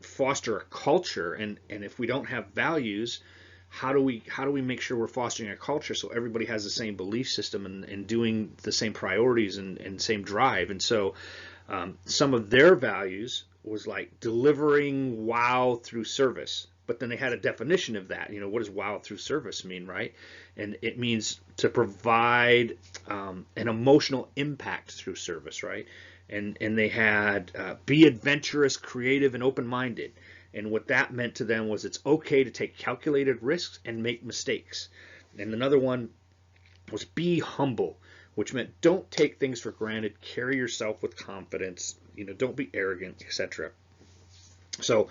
foster a culture, and if we don't have values, how do we make sure we're fostering a culture so everybody has the same belief system and doing the same priorities and same drive? And so some of their values was like delivering wow through service, but then they had a definition of that. What does wow through service mean, right? And it means to provide an emotional impact through service, right? And they had be adventurous, creative, and open-minded. And what that meant to them was it's okay to take calculated risks and make mistakes. And another one was be humble, which meant don't take things for granted, carry yourself with confidence, don't be arrogant, etc. So,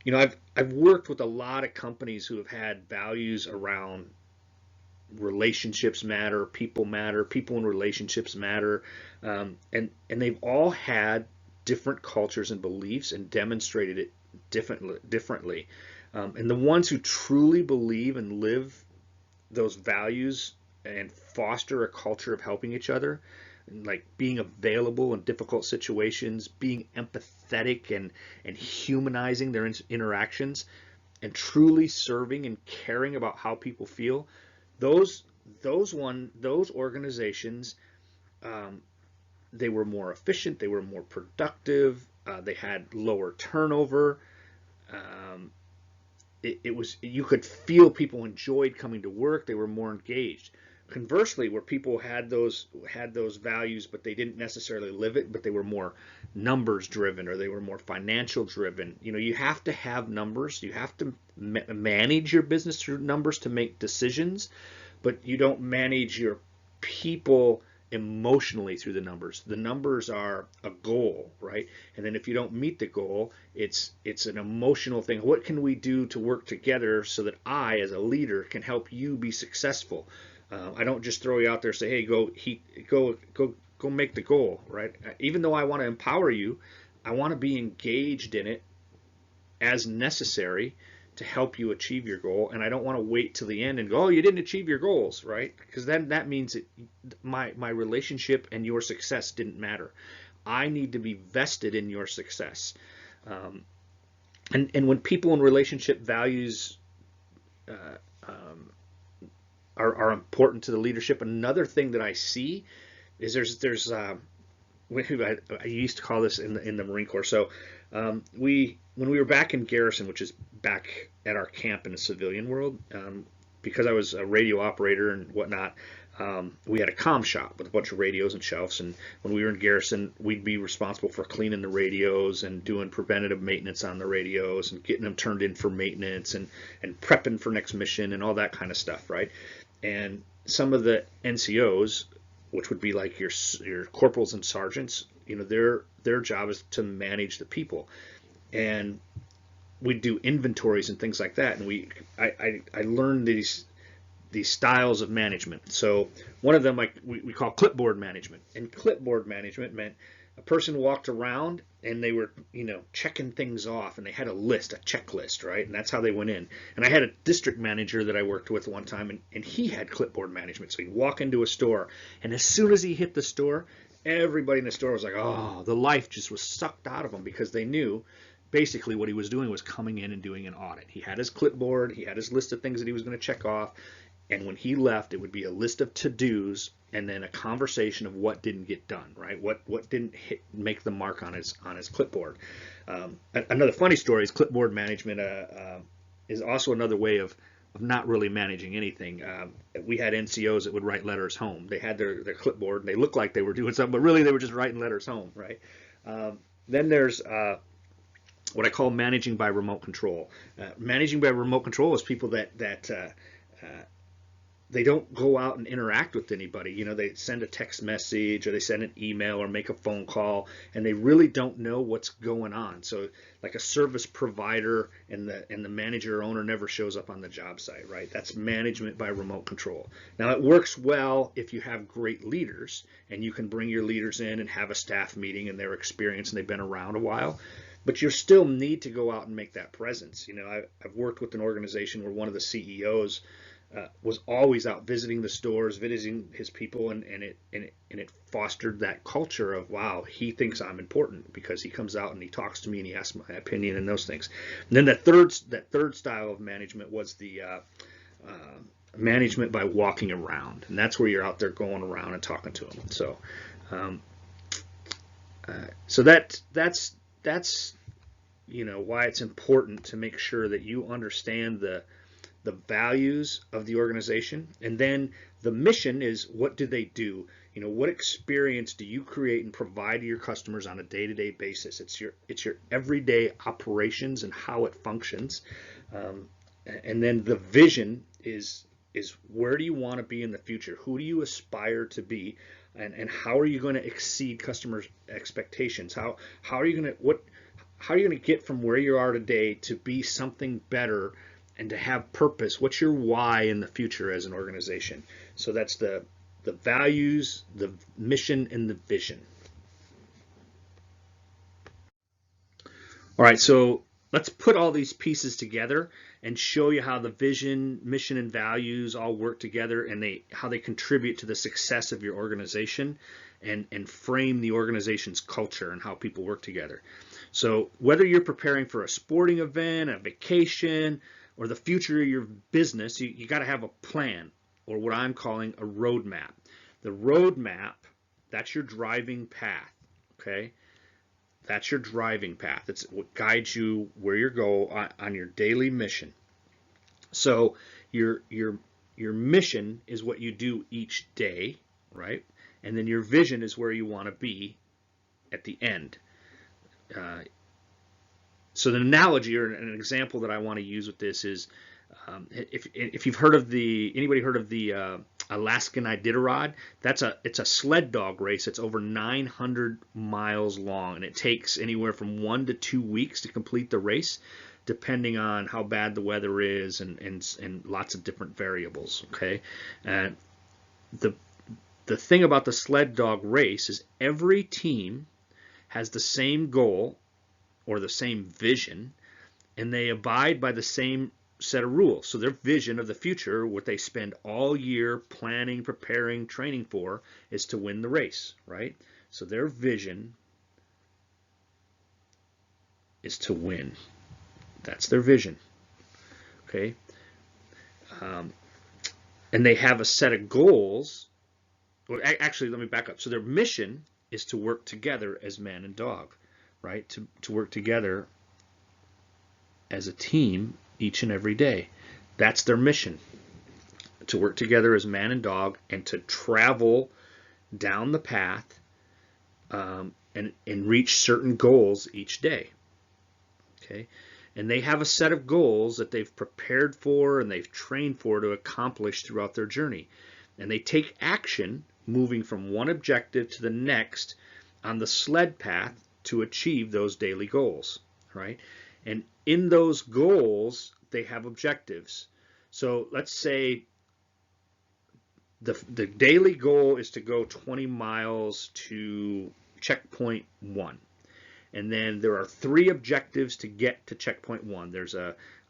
I've worked with a lot of companies who have had values around relationships matter, people and relationships matter, and they've all had different cultures and beliefs and demonstrated it differently. And the ones who truly believe and live those values and foster a culture of helping each other, like being available in difficult situations, being empathetic and humanizing their interactions, and truly serving and caring about how people feel, those organizations, they were more efficient, they were more productive, they had lower turnover. You could feel people enjoyed coming to work, they were more engaged. Conversely, where people had those values, but they didn't necessarily live it, but they were more numbers driven, or they were more financial driven. You have to have numbers. You have to manage your business through numbers to make decisions, but you don't manage your people emotionally through the numbers. The numbers are a goal, right? And then if you don't meet the goal, it's an emotional thing. What can we do to work together so that I, as a leader, can help you be successful? I don't just throw you out there and say, hey, go make the goal, right? Even though I want to empower you, I want to be engaged in it as necessary to help you achieve your goal, and I don't want to wait till the end and go, oh, you didn't achieve your goals, right? Because then that means my relationship and your success didn't matter. I need to be vested in your success. And when people in relationship values are important to the leadership, another thing that I see is there's I used to call this in the Marine Corps. So when we were back in garrison, which is back at our camp in the civilian world, because I was a radio operator and whatnot, we had a comm shop with a bunch of radios and shelves. And when we were in garrison, we'd be responsible for cleaning the radios and doing preventative maintenance on the radios and getting them turned in for maintenance and prepping for next mission and all that kind of stuff, right? And some of the NCOs, which would be like your corporals and sergeants, their job is to manage the people. And we'd do inventories and things like that. And I learned these styles of management. So one of them, like we call clipboard management. And clipboard management meant a person walked around and they were, checking things off, and they had a checklist, right? And that's how they went in. And I had a district manager that I worked with one time, and he had clipboard management. So he'd walk into a store, and as soon as he hit the store, everybody in the store was like, oh, the life just was sucked out of them, because they knew basically what he was doing was coming in and doing an audit. He had his clipboard, he had his list of things that he was going to check off, and when he left, it would be a list of to-dos and then a conversation of what didn't get done, right? What didn't make the mark on his clipboard. Another funny story is clipboard management is also another way of not really managing anything. We had NCOs that would write letters home. They had their clipboard, and they looked like they were doing something, but really they were just writing letters home, right? Then there's what I call managing by remote control. Managing by remote control is people that they don't go out and interact with anybody. They send a text message or they send an email or make a phone call, and they really don't know what's going on. So like a service provider and the manager or owner never shows up on the job site, right? That's management by remote control. Now it works well if you have great leaders and you can bring your leaders in and have a staff meeting and their experience and they've been around a while. But you still need to go out and make that presence. I've worked with an organization where one of the CEOs was always out visiting the stores, visiting his people, and it fostered that culture of, wow, he thinks I'm important because he comes out and he talks to me and he asks my opinion and those things. And then that third style of management was the management by walking around, and that's where you're out there going around and talking to them. So that's why it's important to make sure that you understand the values of the organization, and then the mission is, what do they do? What experience do you create and provide to your customers on a day-to-day basis? It's your everyday operations and how it functions, and then the vision is where do you want to be in the future? Who do you aspire to be, and how are you going to exceed customers' expectations? How are you going to get from where you are today to be something better and to have purpose? What's your why in the future as an organization? So that's the values, the mission, and the vision. All right, so let's put all these pieces together and show you how the vision, mission, and values all work together, and how they contribute to the success of your organization and frame the organization's culture and how people work together. So whether you're preparing for a sporting event, a vacation, or the future of your business, you got to have a plan, or what I'm calling a roadmap. The roadmap, that's your driving path, okay? That's your driving path. It's what guides you where you go on your daily mission. So your mission is what you do each day, right? And then your vision is where you want to be at the end. So the analogy or an example that I want to use with this is, if you've heard of anybody heard of the Alaskan Iditarod. It's a sled dog race. It's over 900 miles long, and it takes anywhere from 1 to 2 weeks to complete the race, depending on how bad the weather is and lots of different variables. Okay, and the thing about the sled dog race is every team has the same goal or the same vision, and they abide by the same set of rules. So their vision of the future, what they spend all year planning, preparing, training for, is to win the race, right? So their vision is to win. That's their vision. Okay. And they have a set of goals. Well, actually, let me back up. So their mission is to work together as man and dog, right? To work together as a team each and every day. That's their mission. To work together as man and dog and to travel down the path and reach certain goals each day. Okay? And they have a set of goals that they've prepared for and they've trained for to accomplish throughout their journey. And they take action moving from one objective to the next on the sled path to achieve those daily goals, right? And in those goals, they have objectives. So let's say the daily goal is to go 20 miles to checkpoint 1. And then there are 3 objectives to get to checkpoint 1. There's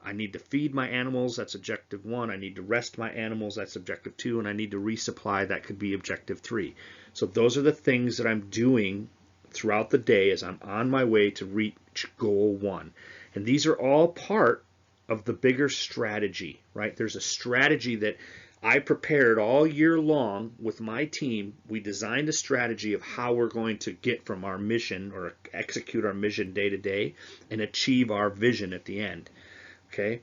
I need to feed my animals, that's objective 1. I need to rest my animals, that's objective 2. And I need to resupply, that could be objective 3. So those are the things that I'm doing throughout the day as I'm on my way to reach goal 1. And these are all part of the bigger strategy, right? There's a strategy that I prepared all year long with my team. We designed a strategy of how we're going to get from our mission or execute our mission day to day and achieve our vision at the end. Okay,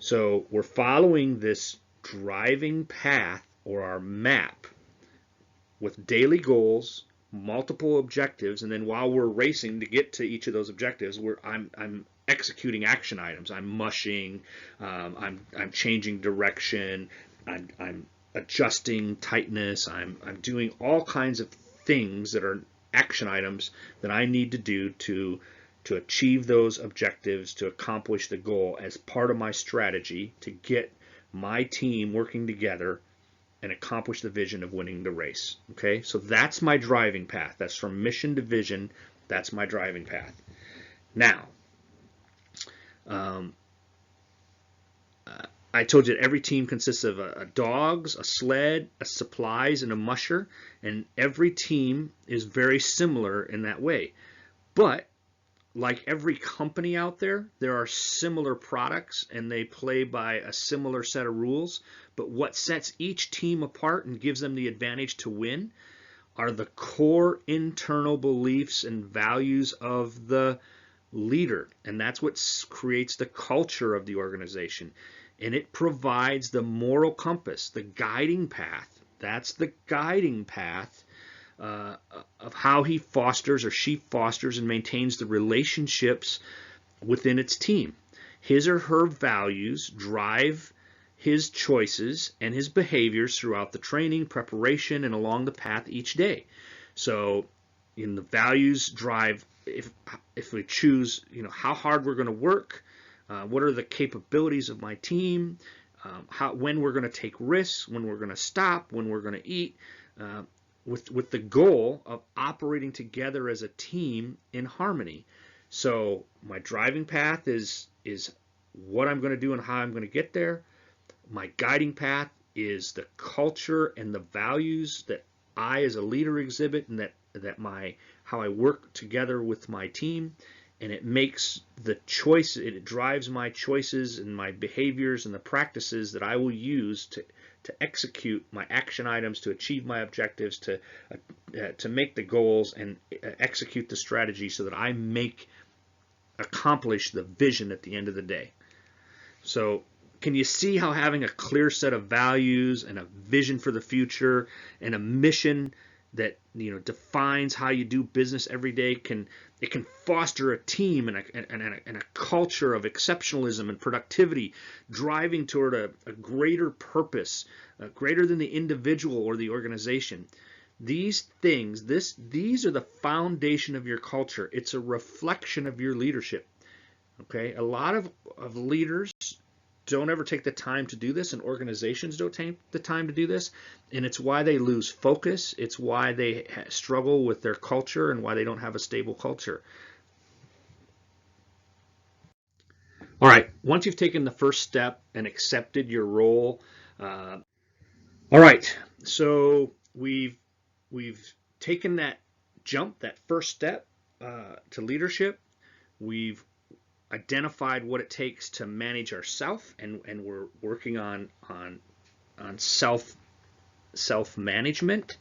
so we're following this driving path or our map with daily goals, multiple objectives, and then while we're racing to get to each of those objectives, I'm executing action items. I'm mushing, I'm changing direction, I'm adjusting tightness, I'm doing all kinds of things that are action items that I need to do to achieve those objectives, to accomplish the goal as part of my strategy to get my team working together and accomplish the vision of winning the race. Okay, so that's my driving path. That's from mission to vision. That's my driving path. Now, I told you that every team consists of a dogs, a sled, a supplies, and a musher, and every team is very similar in that way. But like every company out there, there are similar products and they play by a similar set of rules. But what sets each team apart and gives them the advantage to win are the core internal beliefs and values of the leader. And that's what creates the culture of the organization. And it provides the moral compass, the guiding path. That's the guiding path of how he fosters or she fosters and maintains the relationships within its team. His or her values drive his choices and his behaviors throughout the training, preparation, and along the path each day. So, the values drive if we choose, how hard we're going to work, what are the capabilities of my team, when we're going to take risks, when we're going to stop, when we're going to eat. With the goal of operating together as a team in harmony. So my driving path is what I'm going to do and how I'm going to get there. My guiding path is the culture and the values that I as a leader exhibit and that how I work together with my team. And it makes the choice, it drives my choices and my behaviors and the practices that I will use to execute my action items, to achieve my objectives, to make the goals and execute the strategy so that I accomplish the vision at the end of the day. So can you see how having a clear set of values and a vision for the future and a mission that defines how you do business every day. It can foster a team and a culture of exceptionalism and productivity, driving toward a greater purpose, greater than the individual or the organization. These things, these are the foundation of your culture. It's a reflection of your leadership. Okay, a lot of leaders don't ever take the time to do this, and organizations don't take the time to do this, and it's why they lose focus. It's why they struggle with their culture and why they don't have a stable culture. All right, once you've taken the first step and accepted your role, all right, so we've taken that jump, that first step to leadership. We've identified what it takes to manage ourselves, and we're working on self management.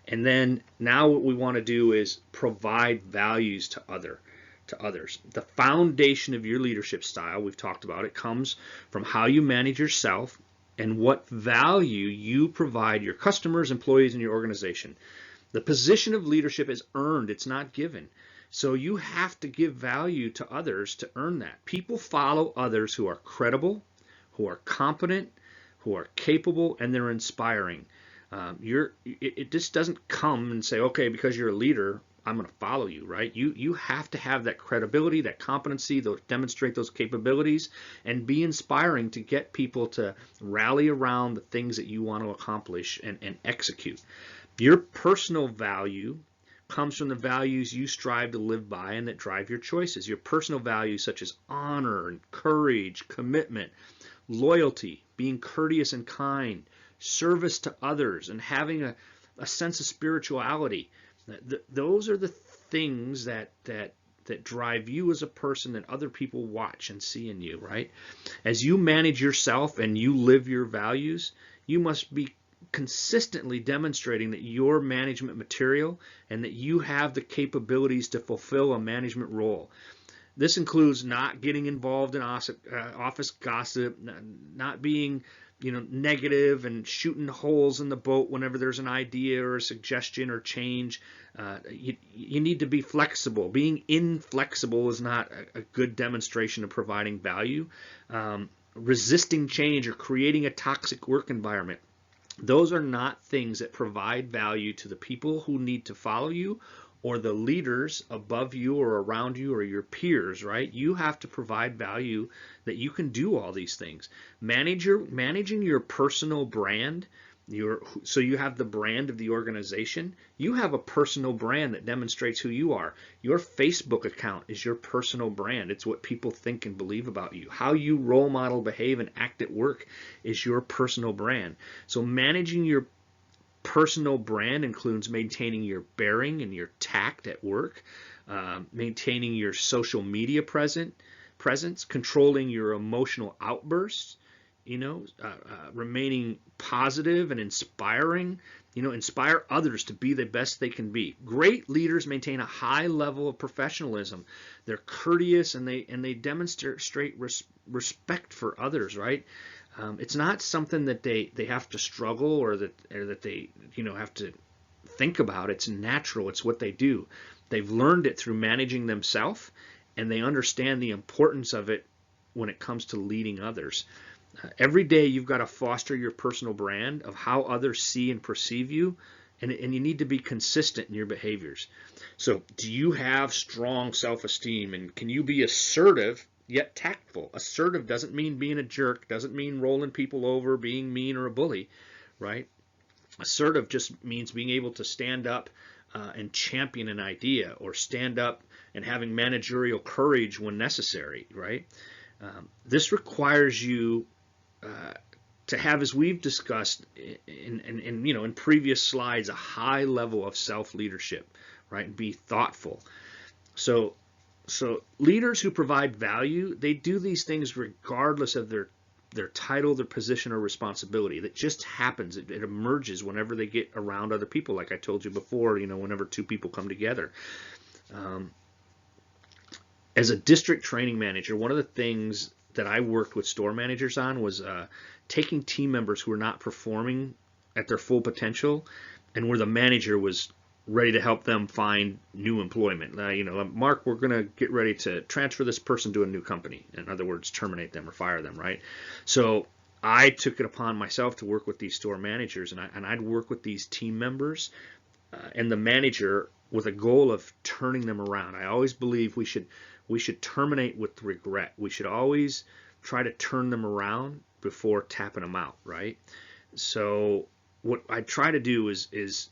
And then now what we want to do is provide values to others. The foundation of your leadership style, we've talked about it, comes from how you manage yourself and what value you provide your customers, employees, and your organization. The position of leadership is earned, it's not given. So you have to give value to others to earn that. People follow others who are credible, who are competent, who are capable, and they're inspiring. It just doesn't come and say, okay, because you're a leader, I'm going to follow you, right? You have to have that credibility, that competency, demonstrate those capabilities, and be inspiring to get people to rally around the things that you want to accomplish and execute. Your personal value comes from the values you strive to live by and that drive your choices. Your personal values such as honor and courage, commitment, loyalty, being courteous and kind, service to others, and having a sense of spirituality. Those are the things that drive you as a person that other people watch and see in you, right? As you manage yourself and you live your values, you must be consistently demonstrating that you're management material and that you have the capabilities to fulfill a management role. This includes not getting involved in office gossip, not being negative and shooting holes in the boat whenever there's an idea or a suggestion or change. You need to be flexible. Being inflexible is not a good demonstration of providing value. Resisting change or creating a toxic work environment. Those are not things that provide value to the people who need to follow you or the leaders above you or around you or your peers, right? You have to provide value that you can do all these things. Managing your personal brand, so you have the brand of the organization. You have a personal brand that demonstrates who you are. Your Facebook account is your personal brand. It's what people think and believe about you. How you role model, behave, and act at work is your personal brand. So managing your personal brand includes maintaining your bearing and your tact at work, maintaining your social media presence, controlling your emotional outbursts, remaining positive and inspiring, inspire others to be the best they can be. Great leaders maintain a high level of professionalism. They're courteous and they demonstrate respect for others, right? It's not something that they have to struggle or that they have to think about. It's natural. It's what they do. They've learned it through managing themselves, and they understand the importance of it when it comes to leading others. Every day you've got to foster your personal brand of how others see and perceive you, and you need to be consistent in your behaviors. So do you have strong self-esteem, and can you be assertive yet tactful? Assertive doesn't mean being a jerk, doesn't mean rolling people over, being mean or a bully, right? Assertive just means being able to stand up and champion an idea, or stand up and having managerial courage when necessary, right? This requires you to have, as we've discussed in previous slides, a high level of self-leadership, right? And be thoughtful. So leaders who provide value, they do these things regardless of their title, their position, or responsibility. That just happens. It emerges whenever they get around other people, like I told you before, whenever two people come together. As a district training manager, one of the things that I worked with store managers on was taking team members who are not performing at their full potential and where the manager was ready to help them find new employment. Mark, we're going to get ready to transfer this person to a new company. In other words, terminate them or fire them, right? So I took it upon myself to work with these store managers, and I'd work with these team members and the manager with a goal of turning them around. I always believe we should terminate with regret. We should always try to turn them around before tapping them out, right? So what I try to do is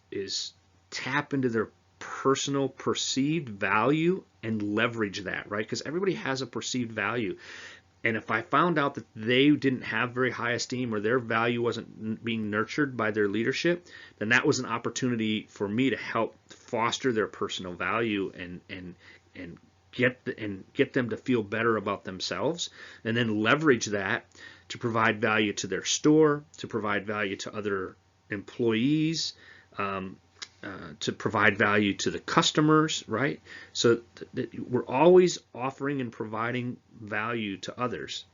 tap into their personal perceived value and leverage that, right? Because everybody has a perceived value. And if I found out that they didn't have very high esteem or their value wasn't being nurtured by their leadership, then that was an opportunity for me to help foster their personal value and get them to feel better about themselves, and then leverage that to provide value to their store, to provide value to other employees, to provide value to the customers, right? So we're always offering and providing value to others.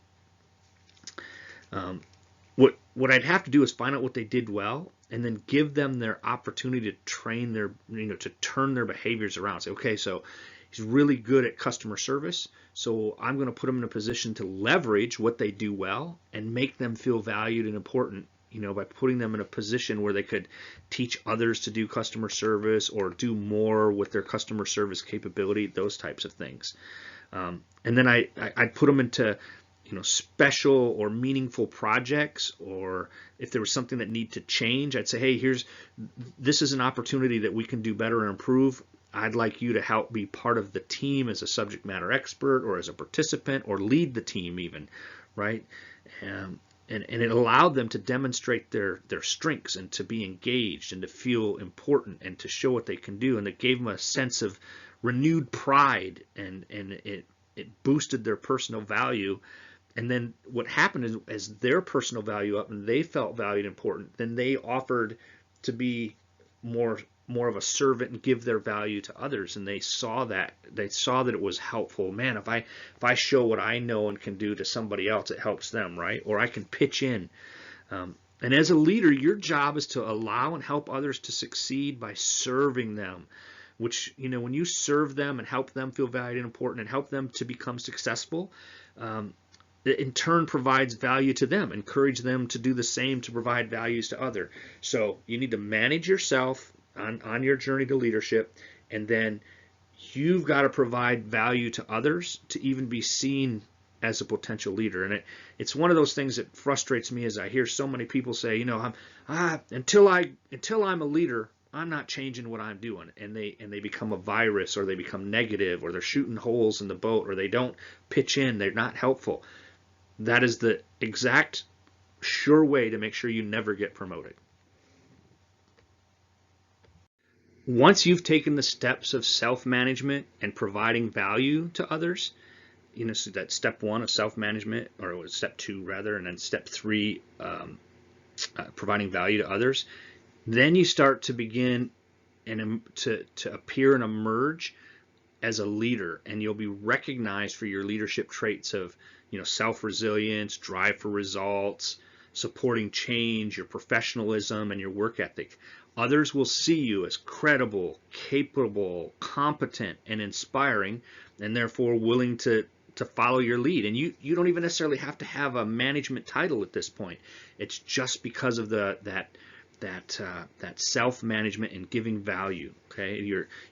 What I'd have to do is find out what they did well, and then give them their opportunity to train to turn their behaviors around. Say, okay, so he's really good at customer service, so I'm going to put him in a position to leverage what they do well and make them feel valued and important, by putting them in a position where they could teach others to do customer service or do more with their customer service capability, those types of things. And then I'd put them into special or meaningful projects, or if there was something that needed to change, I'd say, hey, this is an opportunity that we can do better and improve. I'd like you to help be part of the team as a subject matter expert or as a participant, or lead the team even, right? And it allowed them to demonstrate their strengths and to be engaged and to feel important and to show what they can do. And it gave them a sense of renewed pride, and it boosted their personal value. And then what happened is, as their personal value up and they felt valued and important, then they offered to be more of a servant and give their value to others. And they saw that it was helpful. Man, if I show what I know and can do to somebody else, it helps them, right? Or I can pitch in. And as a leader, your job is to allow and help others to succeed by serving them, which, when you serve them and help them feel valued and important and help them to become successful, it in turn provides value to them, encourage them to do the same, to provide values to others. So you need to manage yourself on your journey to leadership, and then you've got to provide value to others to even be seen as a potential leader. And it's one of those things that frustrates me, as I hear so many people say, until I'm a leader, I'm not changing what I'm doing, and they become a virus, or they become negative, or they're shooting holes in the boat, or they don't pitch in, they're not helpful. That is the exact sure way to make sure you never get promoted. Once you've taken the steps of self-management and providing value to others, so that step 1 of self-management, or step 2 rather, and then step 3, providing value to others, then you start to begin and to appear and emerge as a leader, and you'll be recognized for your leadership traits of self-resilience, drive for results, supporting change, your professionalism, and your work ethic. Others will see you as credible, capable, competent, and inspiring, and therefore willing to follow your lead. And you don't even necessarily have to have a management title at this point. It's just because of that self-management and giving value. Okay,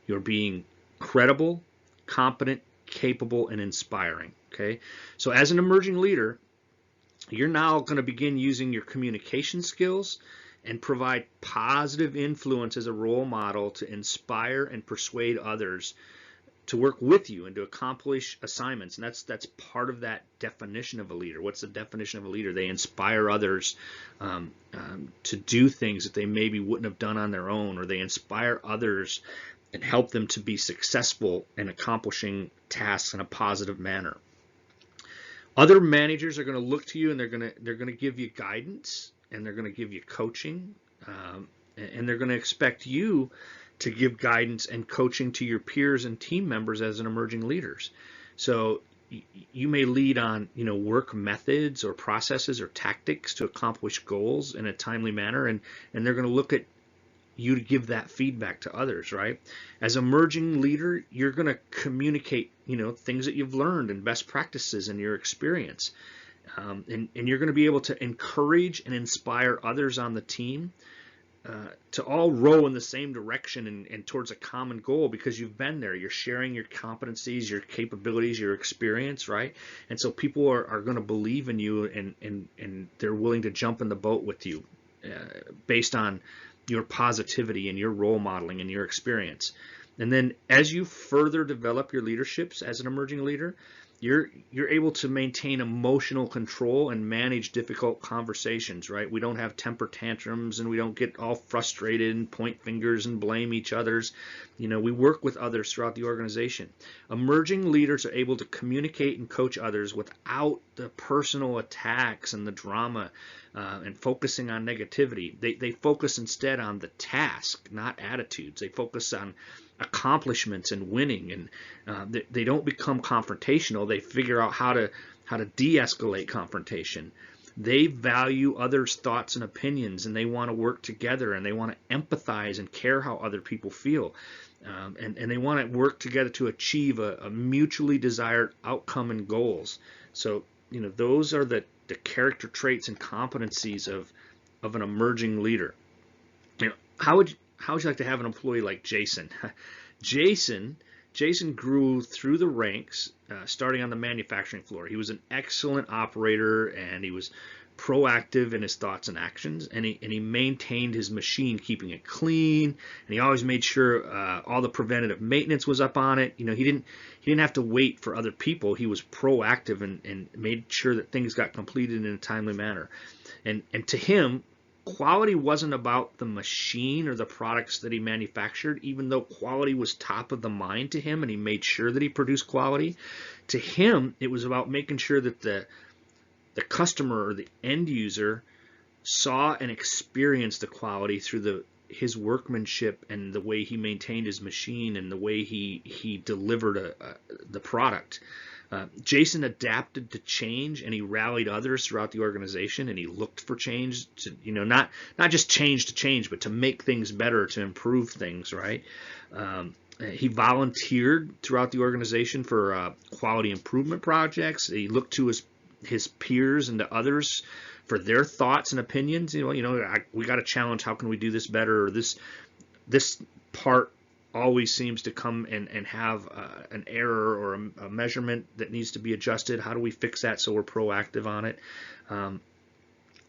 you're being credible, competent, capable, and inspiring. Okay, so as an emerging leader, you're now going to begin using your communication skills and provide positive influence as a role model to inspire and persuade others to work with you and to accomplish assignments. And that's part of that definition of a leader. What's the definition of a leader? They inspire others to do things that they maybe wouldn't have done on their own, or they inspire others and help them to be successful in accomplishing tasks in a positive manner. Other managers are going to look to you, and they're going to give you guidance, and they're going to give you coaching, and they're going to expect you to give guidance and coaching to your peers and team members as an emerging leaders. So you may lead on work methods or processes or tactics to accomplish goals in a timely manner, and they're going to look at you to give that feedback to others, right? As an emerging leader, you're going to communicate, things that you've learned and best practices and your experience. And you're going to be able to encourage and inspire others on the team to all row in the same direction and towards a common goal, because you've been there. You're sharing your competencies, your capabilities, your experience, right? And so people are going to believe in you, and they're willing to jump in the boat with you based on your positivity and your role modeling and your experience. And then as you further develop your leaderships as an emerging leader, you're able to maintain emotional control and manage difficult conversations, right? We don't have temper tantrums, and we don't get all frustrated and point fingers and blame each other's. We work with others throughout the organization. Emerging leaders are able to communicate and coach others without the personal attacks and the drama and focusing on negativity. They focus instead on the task, not attitudes. They focus on accomplishments and winning, and they don't become confrontational. They figure out how to de-escalate confrontation. They value others' thoughts and opinions, and they want to work together, and they want to empathize and care how other people feel, and they want to work together to achieve a mutually desired outcome and goals. So those are the character traits and competencies of an emerging leader. How would you like to have an employee like Jason? Jason grew through the ranks, starting on the manufacturing floor. He was an excellent operator, and he was proactive in his thoughts and actions, and he maintained his machine, keeping it clean, and he always made sure all the preventative maintenance was up on it. He didn't have to wait for other people. He was proactive and made sure that things got completed in a timely manner. And to him, quality wasn't about the machine or the products that he manufactured, even though quality was top of the mind to him and he made sure that he produced quality. To him, it was about making sure that the customer or the end user saw and experienced the quality through his workmanship and the way he maintained his machine and the way he delivered the product. Jason adapted to change, and he rallied others throughout the organization, and he looked for change to, not just change to change, but to make things better, to improve things, right? He volunteered throughout the organization for quality improvement projects. He looked to his peers and to others for their thoughts and opinions. We got to challenge, how can we do this better? Or this part always seems to come and have an error or a measurement that needs to be adjusted. How do we fix that so we're proactive on it?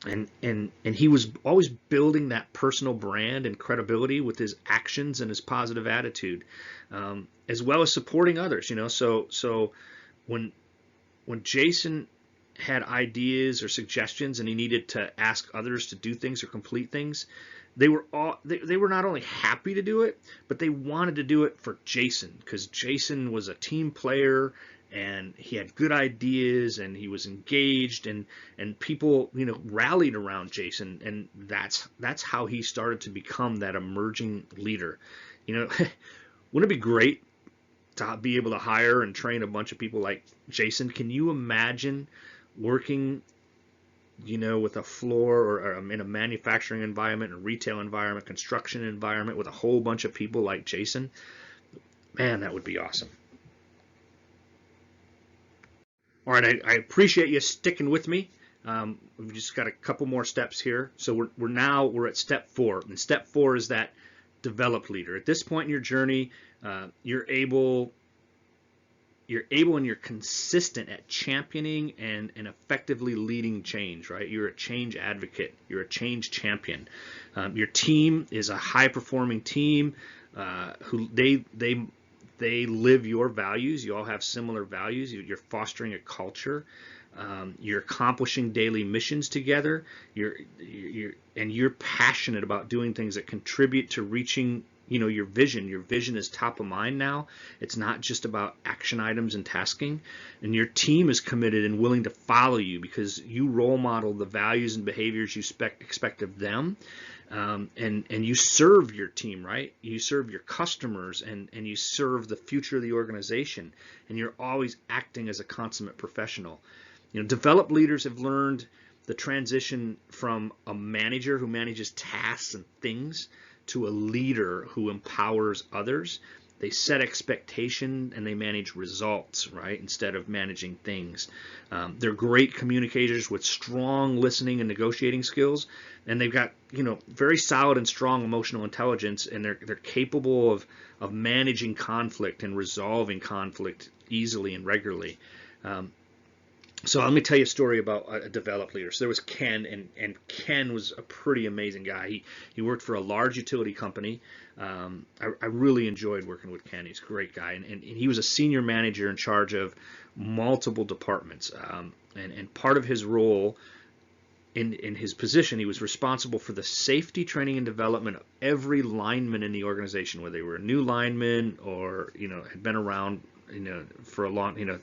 And he was always building that personal brand and credibility with his actions and his positive attitude, as well as supporting others. So when Jason had ideas or suggestions and he needed to ask others to do things or complete things, they were not only happy to do it, but they wanted to do it for Jason, because Jason was a team player and he had good ideas and he was engaged, and people rallied around Jason, and that's how he started to become that emerging leader. Wouldn't it be great to be able to hire and train a bunch of people like Jason? Can you imagine working with a floor or in a manufacturing environment, a retail environment, construction environment with a whole bunch of people like Jason? Man, that would be awesome. All right, I appreciate you sticking with me. We've just got a couple more steps here. So we're at step 4, and step 4 is that developed leader. At this point in your journey, you're able and you're consistent at championing and effectively leading change, right? You're a change advocate. You're a change champion. Your team is a high-performing team who they live your values. You all have similar values. You're fostering a culture. You're accomplishing daily missions together. You're passionate about doing things that contribute to reaching your vision. Your vision is top of mind now. It's not just about action items and tasking. And your team is committed and willing to follow you because you role model the values and behaviors you expect of them. And you serve your team, right? You serve your customers and you serve the future of the organization. And you're always acting as a consummate professional. Developed leaders have learned the transition from a manager who manages tasks and things to a leader who empowers others. They set expectation and they manage results, right, instead of managing things. They're great communicators with strong listening and negotiating skills, and they've got, you know, very solid and strong emotional intelligence, and they're capable of managing conflict and resolving conflict easily and regularly. So let me tell you a story about a developed leader. So there was Ken, and Ken was a pretty amazing guy. He worked for a large utility company. I really enjoyed working with Ken. He's a great guy, and he was a senior manager in charge of multiple departments. And part of his role in his position, he was responsible for the safety training and development of every lineman in the organization, whether they were a new lineman or, you know, had been around, you know, for a long, you know,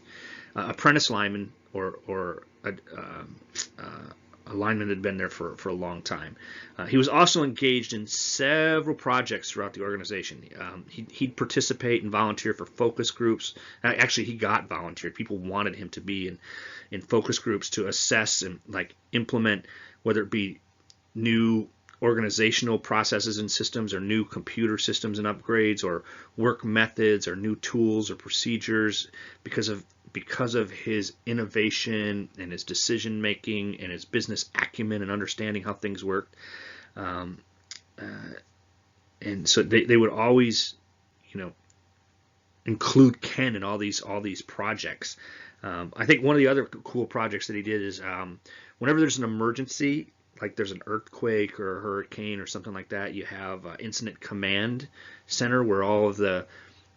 apprentice lineman or a lineman that had been there for a long time. He was also engaged in several projects throughout the organization. He'd participate and volunteer for focus groups. Actually, he got volunteered. People wanted him to be in focus groups to assess and like implement, whether it be new organizational processes and systems or new computer systems and upgrades or work methods or new tools or procedures, because of his innovation and his decision making and his business acumen and understanding how things worked. And so they would always, you know, include Ken in all these projects. I think one of the other cool projects that he did is whenever there's an emergency, like there's an earthquake or a hurricane or something like that, you have an incident command center where all of the,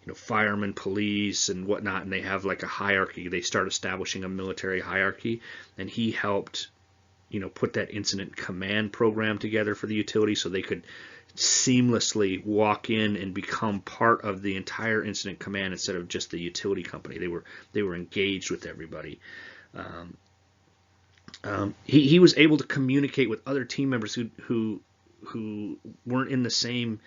you know, firemen, police, and whatnot, and they have like a hierarchy. They start establishing a military hierarchy, and he helped, you know, put that incident command program together for the utility so they could seamlessly walk in and become part of the entire incident command instead of just the utility company. They were engaged with everybody. He was able to communicate with other team members who weren't in the same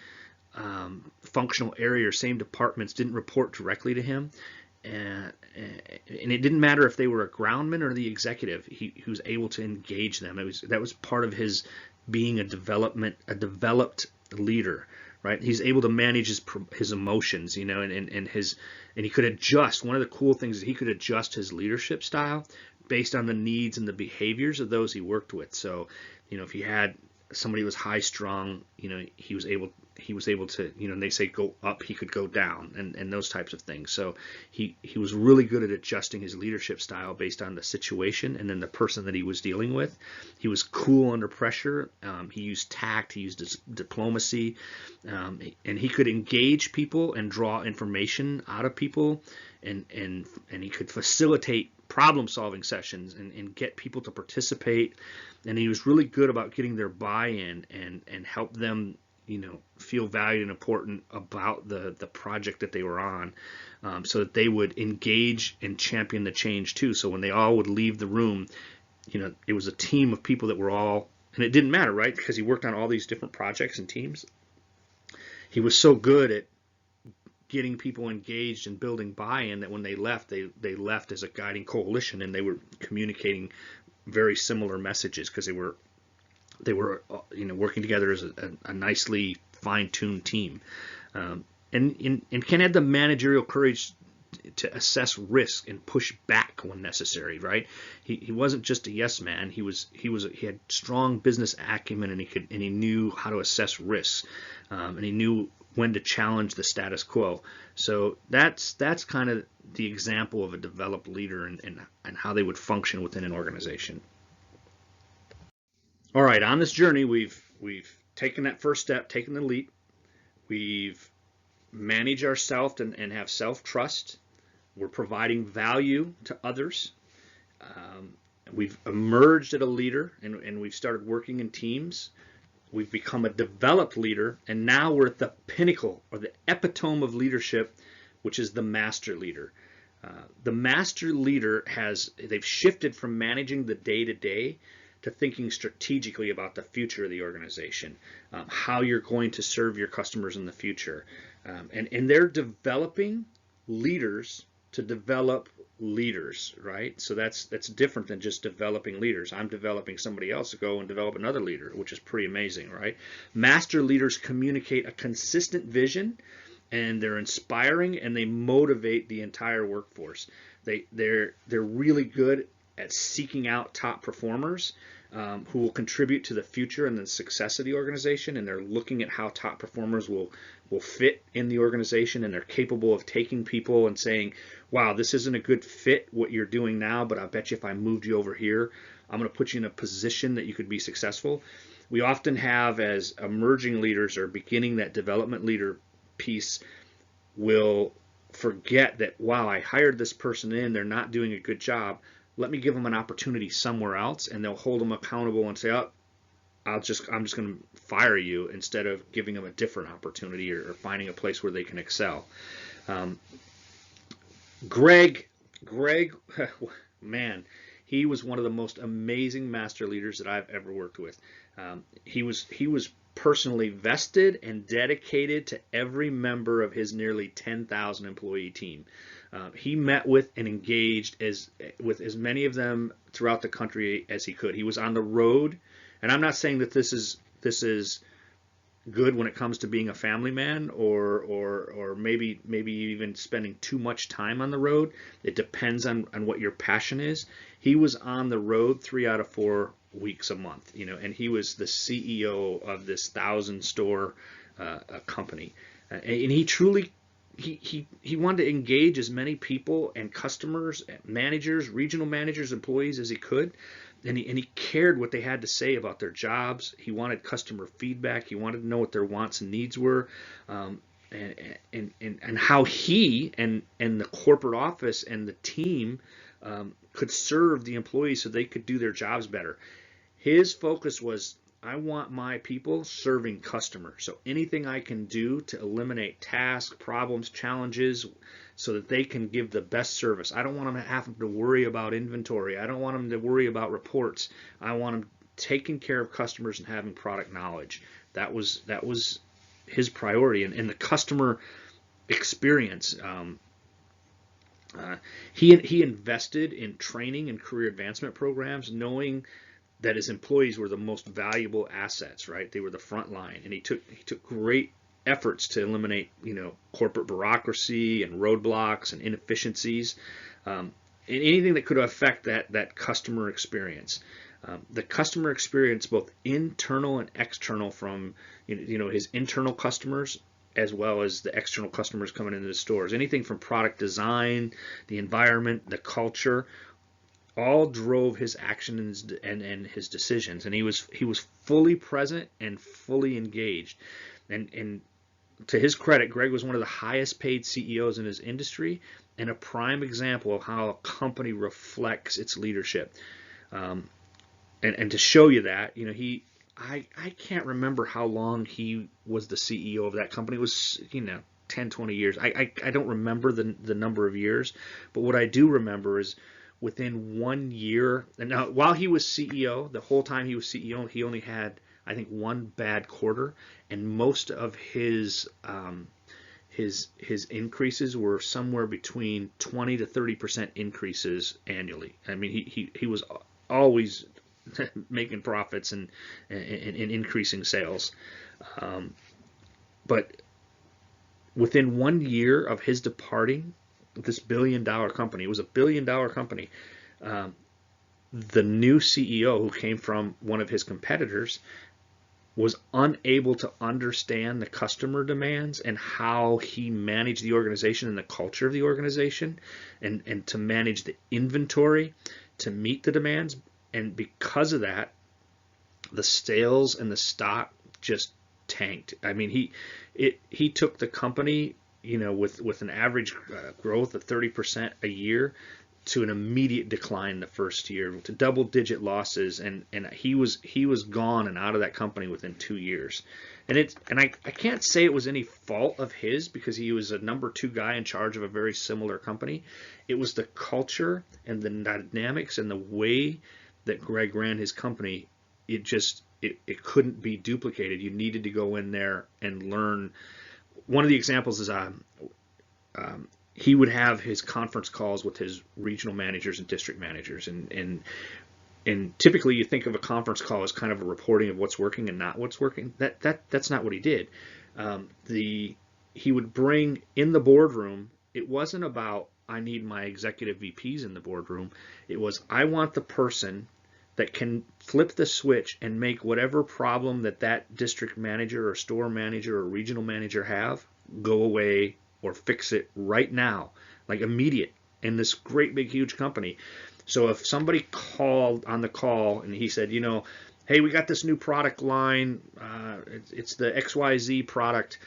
functional area or same departments, didn't report directly to him, and it didn't matter if they were a groundman or the executive. He was able to engage them. That was part of his being a developed leader, right? He's able to manage his emotions, you know, and he could adjust. One of the cool things is he could adjust his leadership style based on the needs and the behaviors of those he worked with. So, you know, if he had somebody who was high strung, you know, he was able to, you know, and they say go up, he could go down, and those types of things. So he was really good at adjusting his leadership style based on the situation and then the person that he was dealing with. He was cool under pressure. He used tact, he used diplomacy, and he could engage people and draw information out of people, and he could facilitate problem-solving sessions and get people to participate. And he was really good about getting their buy-in and help them, you know, feel valued and important about the project that they were on, so that they would engage and champion the change too. So when they all would leave the room, you know, it was a team of people that were all, and it didn't matter, right? Because he worked on all these different projects and teams. He was so good at getting people engaged and building buy-in that when they left, they left as a guiding coalition, and they were communicating very similar messages because they were, you know, working together as a nicely fine-tuned team. And Ken had the managerial courage to assess risk and push back when necessary, right? He wasn't just a yes man. He had strong business acumen, and he knew how to assess risks, and he knew when to challenge the status quo. So that's kind of the example of a developed leader and how they would function within an organization. All right, on this journey, we've taken that first step, taken the leap. We've managed ourselves and have self-trust. We're providing value to others. We've emerged as a leader, and we've started working in teams. We've become a developed leader, and now we're at the pinnacle or the epitome of leadership, which is the master leader. The master leader they've shifted from managing the day-to-day to thinking strategically about the future of the organization, how you're going to serve your customers in the future. And they're developing leaders to develop leaders, right? So that's different than just developing leaders. I'm developing somebody else to go and develop another leader, which is pretty amazing, right? Master leaders communicate a consistent vision, and they're inspiring, and they motivate the entire workforce. They're really good at seeking out top performers who will contribute to the future and the success of the organization, and they're looking at how top performers will fit in the organization, and they're capable of taking people and saying, wow, this isn't a good fit what you're doing now, but I bet you if I moved you over here, I'm going to put you in a position that you could be successful. We often have, as emerging leaders or beginning that development leader piece, will forget that, wow, I hired this person in, they're not doing a good job. Let me give them an opportunity somewhere else, and they'll hold them accountable and say, oh, I'm just going to fire you, instead of giving them a different opportunity or finding a place where they can excel. Greg, man, he was one of the most amazing master leaders that I've ever worked with. He was personally vested and dedicated to every member of his nearly 10,000 employee team. He met with and engaged with as many of them throughout the country as he could. He was on the road, and I'm not saying that this is good when it comes to being a family man, or maybe even spending too much time on the road. It depends on what your passion is. He was on the road 3 out of 4 weeks a month, and he was the CEO of this 1,000-store company, and he truly he wanted to engage as many people and customers, managers, regional managers, employees as he could. And he cared what they had to say about their jobs. He wanted customer feedback. He wanted to know what their wants and needs were, and how he and the corporate office and the team could serve the employees so they could do their jobs better. His focus was, I want my people serving customers. So anything I can do to eliminate tasks, problems, challenges, so that they can give the best service. I don't want them to have to worry about inventory. I don't want them to worry about reports. I want them taking care of customers and having product knowledge. That was his priority. And the customer experience, he invested in training and career advancement programs, knowing that his employees were the most valuable assets, right? They were the front line, and he took great efforts to eliminate, corporate bureaucracy and roadblocks and inefficiencies, and anything that could affect that customer experience. The customer experience, both internal and external, from his internal customers as well as the external customers coming into the stores. Anything from product design, the environment, the culture, all drove his actions and his decisions. And he was fully present and fully engaged. And to his credit, Greg was one of the highest paid CEOs in his industry, and a prime example of how a company reflects its leadership. And to show you that, I can't remember how long he was the CEO of that company. It was 10, 20 years. I don't remember the number of years, but what I do remember is within 1 year, and now while he was CEO, the whole time he was CEO, he only had, I think, one bad quarter, and most of his increases were somewhere between 20 to 30% increases annually. I mean, he was always making profits and increasing sales. But within 1 year of his departing this billion-dollar company, it was a billion-dollar company, the new CEO, who came from one of his competitors, was unable to understand the customer demands and how he managed the organization and the culture of the organization, and to manage the inventory to meet the demands. And because of that, the sales and the stock just tanked. I mean, he took the company, with an average growth of 30% a year, to an immediate decline the first year, to double-digit losses, and he was gone and out of that company within 2 years. And I can't say it was any fault of his, because he was a number 2 guy in charge of a very similar company. It was the culture and the dynamics and the way that Greg ran his company. It couldn't be duplicated. You needed to go in there and learn. One of the examples is he would have his conference calls with his regional managers and district managers, and typically you think of a conference call as kind of a reporting of what's working and not what's working. That's not what he did. The He would bring in the boardroom. It wasn't about I need my executive VPs in the boardroom. It was I want the person that can flip the switch and make whatever problem that district manager or store manager or regional manager have go away or fix it right now, like immediate, in this great big huge company. So if somebody called on the call and he said, hey, we got this new product line, it's the XYZ product,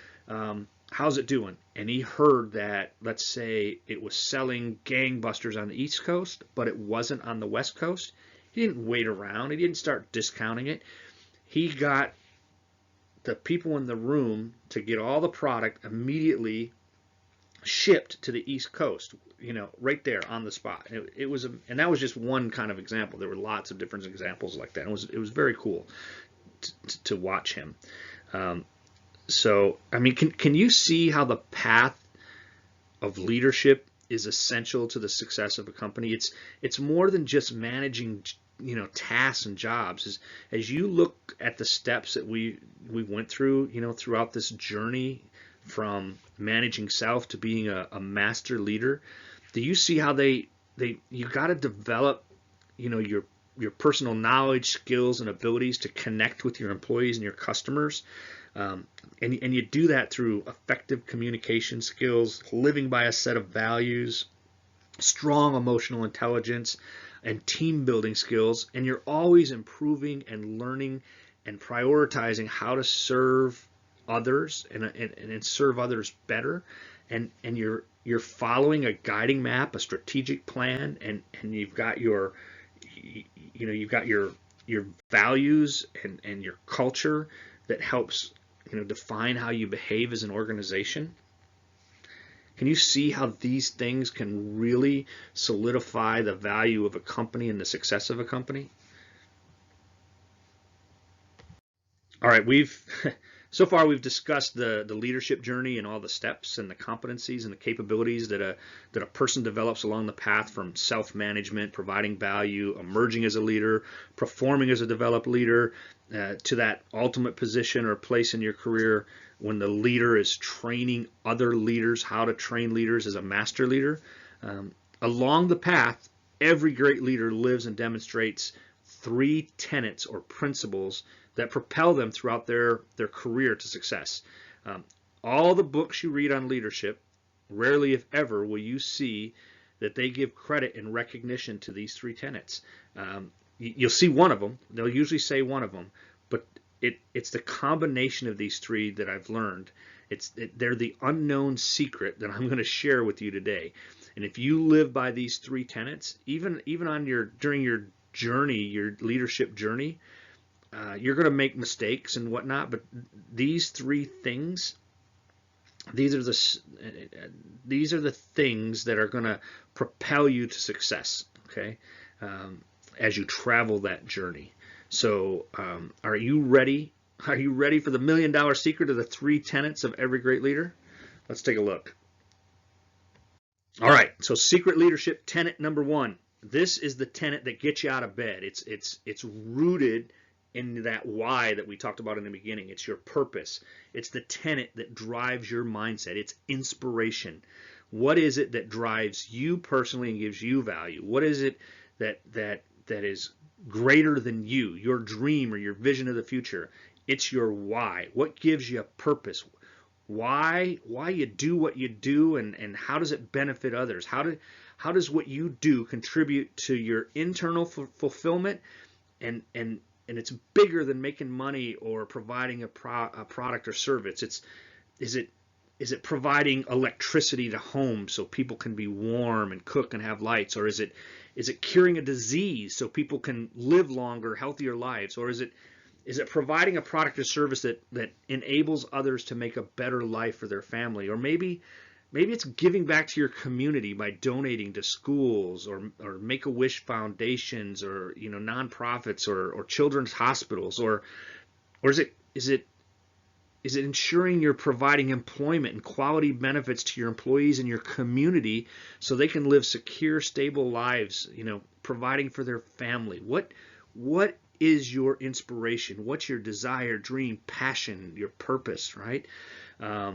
how's it doing? And he heard that, let's say it was selling gangbusters on the East Coast, but it wasn't on the West Coast. He didn't wait around. He didn't start discounting it. He got the people in the room to get all the product immediately shipped to the East Coast, right there on the spot. And that was just one kind of example. There were lots of different examples like that. It was very cool to watch him. So, I mean, can you see how the path of leadership is essential to the success of a company? It's more than just managing, tasks and jobs. As you look at the steps that we went through, throughout this journey from managing self to being a master leader, do you see how you got to develop, your personal knowledge, skills, and abilities to connect with your employees and your customers? And you do that through effective communication skills, living by a set of values, strong emotional intelligence, and team building skills. And you're always improving and learning and prioritizing how to serve others and serve others better. And you're following a guiding map, a strategic plan, and you've got your values and your culture that helps define how you behave as an organization. Can you see how these things can really solidify the value of a company and the success of a company? All right, so far we've discussed the leadership journey and all the steps and the competencies and the capabilities that a person develops along the path from self-management, providing value, emerging as a leader, performing as a developed leader, to that ultimate position or place in your career when the leader is training other leaders how to train leaders as a master leader. Along the path, every great leader lives and demonstrates 3 tenets or principles that propel them throughout their career to success. All the books you read on leadership, rarely if ever will you see that they give credit and recognition to these 3 tenets. You'll see one of them. They'll usually say one of them, but it's the combination of these 3 that I've learned. They're the unknown secret that I'm going to share with you today. And if you live by these 3 tenets, even on during your journey, your leadership journey, you're going to make mistakes and whatnot, but these 3 things, these are the things that are going to propel you to success. Okay, as you travel that journey. So, are you ready? Are you ready for the $1 million secret of the 3 tenets of every great leader? Let's take a look. All right. So, secret leadership tenet number 1. This is the tenet that gets you out of bed. It's rooted in that why that we talked about in the beginning. It's your purpose. It's the tenet that drives your mindset. It's inspiration. What is it that drives you personally and gives you value? What is it that is greater than you, your dream or your vision of the future? It's your why. What gives you a purpose? Why you do what you do, and how does it benefit others? How does what you do contribute to your internal fulfillment? And it's bigger than making money or providing a product or service. Is it providing electricity to homes so people can be warm and cook and have lights? Or is it curing a disease so people can live longer, healthier lives? Or is it providing a product or service that enables others to make a better life for their family? Or maybe it's giving back to your community by donating to schools or Make-A-Wish foundations or nonprofits or children's hospitals, or is Is it ensuring you're providing employment and quality benefits to your employees and your community so they can live secure, stable lives, providing for their family? What is your inspiration? What's your desire, dream, passion, your purpose, right? Let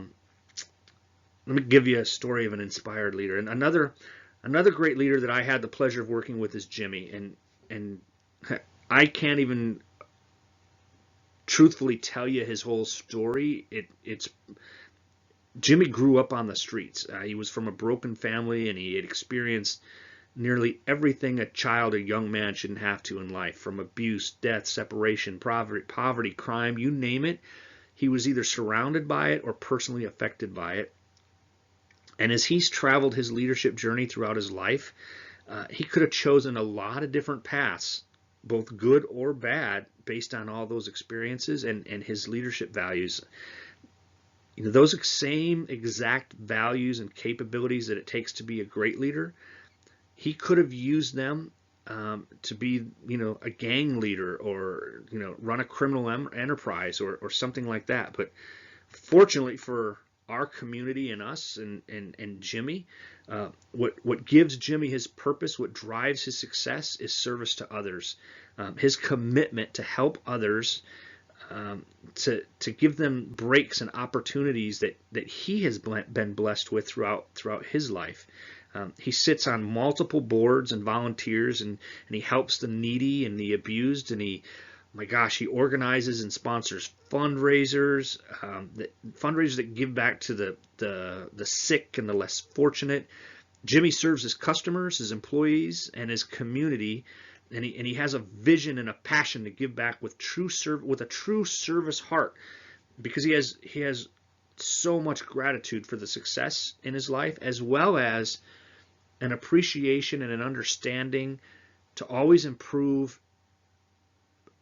me give you a story of an inspired leader. And another great leader that I had the pleasure of working with is Jimmy. And I can't even truthfully tell you his whole story. It's Jimmy grew up on the streets. He was from a broken family, and he had experienced nearly everything a child or young man shouldn't have to in life, from abuse, death, separation, poverty, crime, you name it. He was either surrounded by it or personally affected by it. And as he's traveled his leadership journey throughout his life, he could have chosen a lot of different paths, both good or bad, based on all those experiences and his leadership values. Those same exact values and capabilities that it takes to be a great leader, he could have used them to be, a gang leader, or, run a criminal enterprise or something like that. But fortunately for our community and us and Jimmy, what gives Jimmy his purpose, what drives his success, is service to others. His commitment to help others, to give them breaks and opportunities that he has been blessed with throughout his life. He sits on multiple boards and volunteers, and he helps the needy and the abused, and he organizes and sponsors fundraisers, fundraisers that give back to the sick and the less fortunate. Jimmy serves his customers, his employees, and his community, and he has a vision and a passion to give back with a true service heart, because he has so much gratitude for the success in his life, as well as an appreciation and an understanding to always improve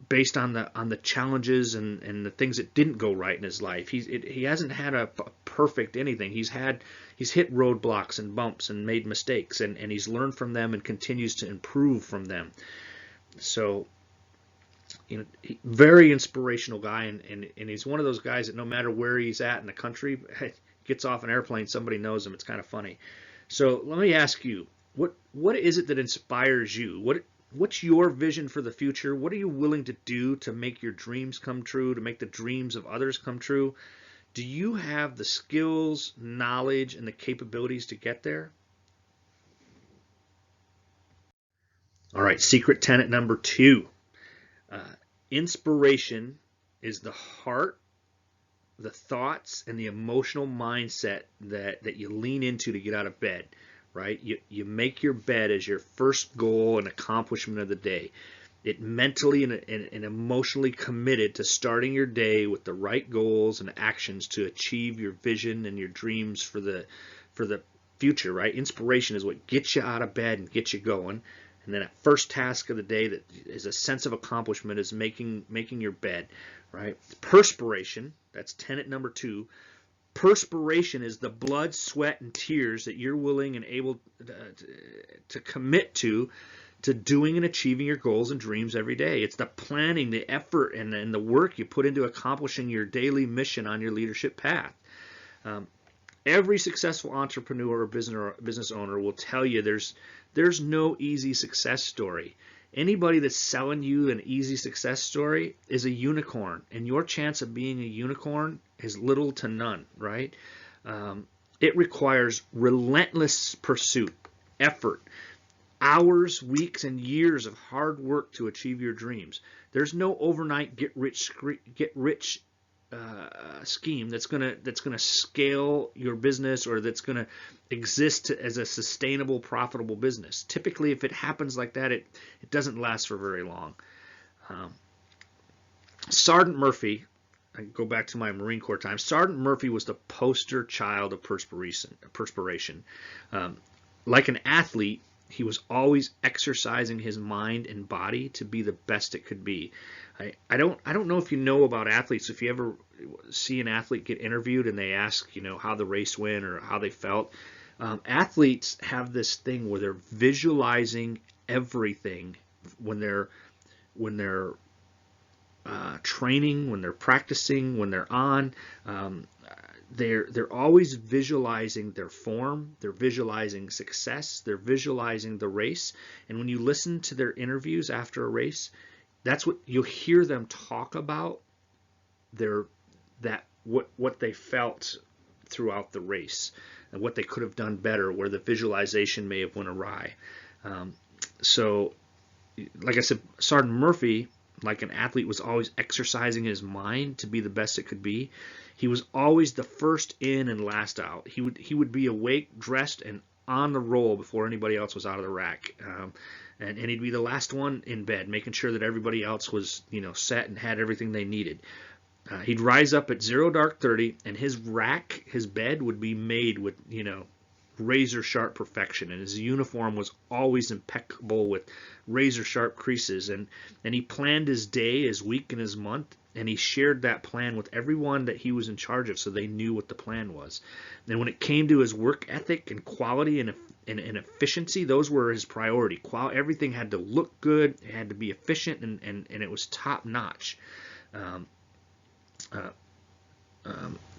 based on the challenges and the things that didn't go right in his life. He hasn't had a perfect anything. He's hit roadblocks and bumps and made mistakes, and he's learned from them and continues to improve from them. So, very inspirational guy, and he's one of those guys that no matter where he's at in the country, gets off an airplane, somebody knows him. It's kind of funny. So let me ask you, what is it that inspires you? What's your vision for the future? What are you willing to do to make your dreams come true, to make the dreams of others come true? Do you have the skills, knowledge, and the capabilities to get there? All right, secret tenet number 2. Inspiration is the heart, the thoughts, and the emotional mindset that you lean into to get out of bed, right? You make your bed as your first goal and accomplishment of the day. It mentally and emotionally committed to starting your day with the right goals and actions to achieve your vision and your dreams for the future, right? Inspiration is what gets you out of bed and gets you going. And then that first task of the day that is a sense of accomplishment is making your bed, right? Perspiration, that's tenet number 2. Perspiration is the blood, sweat, and tears that you're willing and able to commit to doing and achieving your goals and dreams every day. It's the planning, the effort, and the work you put into accomplishing your daily mission on your leadership path. Every successful entrepreneur or business owner will tell you there's no easy success story. Anybody that's selling you an easy success story is a unicorn, and your chance of being a unicorn is little to none, right? It requires relentless pursuit, effort, hours, weeks, and years of hard work to achieve your dreams. There's no overnight get rich scheme that's gonna scale your business, or that's gonna exist as a sustainable, profitable business. Typically, if it happens like that, it doesn't last for very long. Sergeant Murphy, I go back to my Marine Corps time. Sergeant Murphy was the poster child of perspiration. Like an athlete, he was always exercising his mind and body to be the best it could be. I don't know if you know about athletes. If you ever see an athlete get interviewed and they ask, how the race went or how they felt, athletes have this thing where they're visualizing everything when they're training, when they're practicing, when they're on. They're always visualizing their form, they're visualizing success, they're visualizing the race. And when you listen to their interviews after a race, that's what you'll hear them talk about, what they felt throughout the race and what they could have done better, where the visualization may have went awry. So like I said, Sergeant Murphy, like an athlete, was always exercising his mind to be the best it could be. He was always the first in and last out. He would be awake, dressed, and on the roll before anybody else was out of the rack. And he'd be the last one in bed, making sure that everybody else was, set and had everything they needed. He'd rise up at 0 dark 30, and his rack, his bed, would be made with, razor sharp perfection, and his uniform was always impeccable with razor sharp creases. And he planned his day, his week, and his month, and he shared that plan with everyone that he was in charge of, so they knew what the plan was. And when it came to his work ethic and quality and efficiency, those were his priority. Everything had to look good, it had to be efficient, and it was top notch.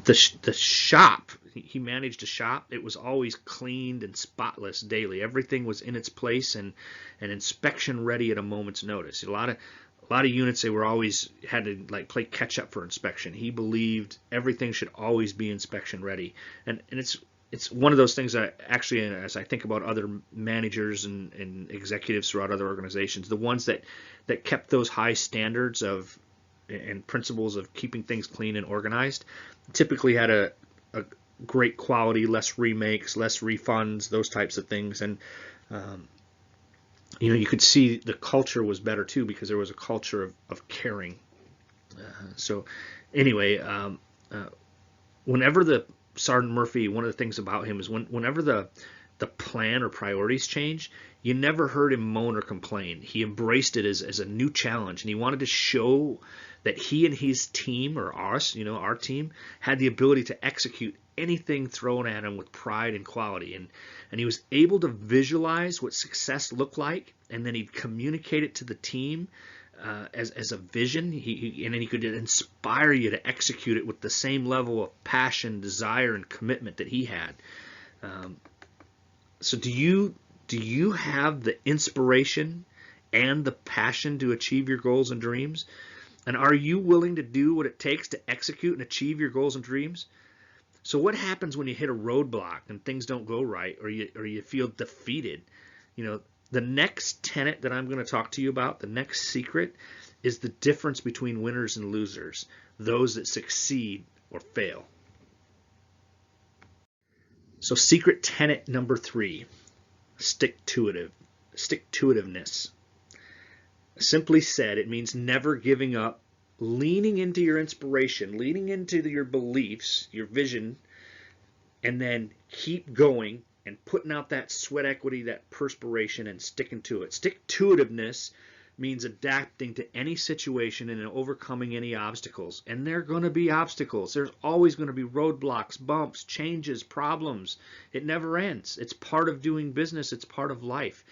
The shop, he managed a shop. It was always cleaned and spotless daily. Everything was in its place and inspection ready at a moment's notice. A lot of units, they were always had to play catch up for inspection. He believed everything should always be inspection ready, and it's one of those things that actually, as I think about other managers and executives throughout other organizations, the ones that kept those high standards of and principles of keeping things clean and organized typically had a great quality, less remakes, less refunds, those types of things. And you could see the culture was better too, because there was a culture of caring. So anyway, whenever the Sergeant Murphy, one of the things about him is whenever the plan or priorities change, you never heard him moan or complain. He embraced it as a new challenge, and he wanted to show that he and his team, or us, our team, had the ability to execute anything thrown at him with pride and quality. And he was able to visualize what success looked like, and then he'd communicate it to the team as a vision. And then he could inspire you to execute it with the same level of passion, desire, and commitment that he had. So do you have the inspiration and the passion to achieve your goals and dreams? And are you willing to do what it takes to execute and achieve your goals and dreams? So what happens when you hit a roadblock and things don't go right, or you feel defeated? The next tenet that I'm going to talk to you about, the next secret, is the difference between winners and losers, those that succeed or fail. So secret tenet number 3, stick-to-itiveness. Simply said, it means never giving up, leaning into your inspiration, leaning into your beliefs, your vision, and then keep going and putting out that sweat equity, that perspiration, and sticking to it. Stick-to-itiveness means adapting to any situation and overcoming any obstacles. And there are going to be obstacles. There's always going to be roadblocks, bumps, changes, problems. It never ends. It's part of doing business. It's part of life.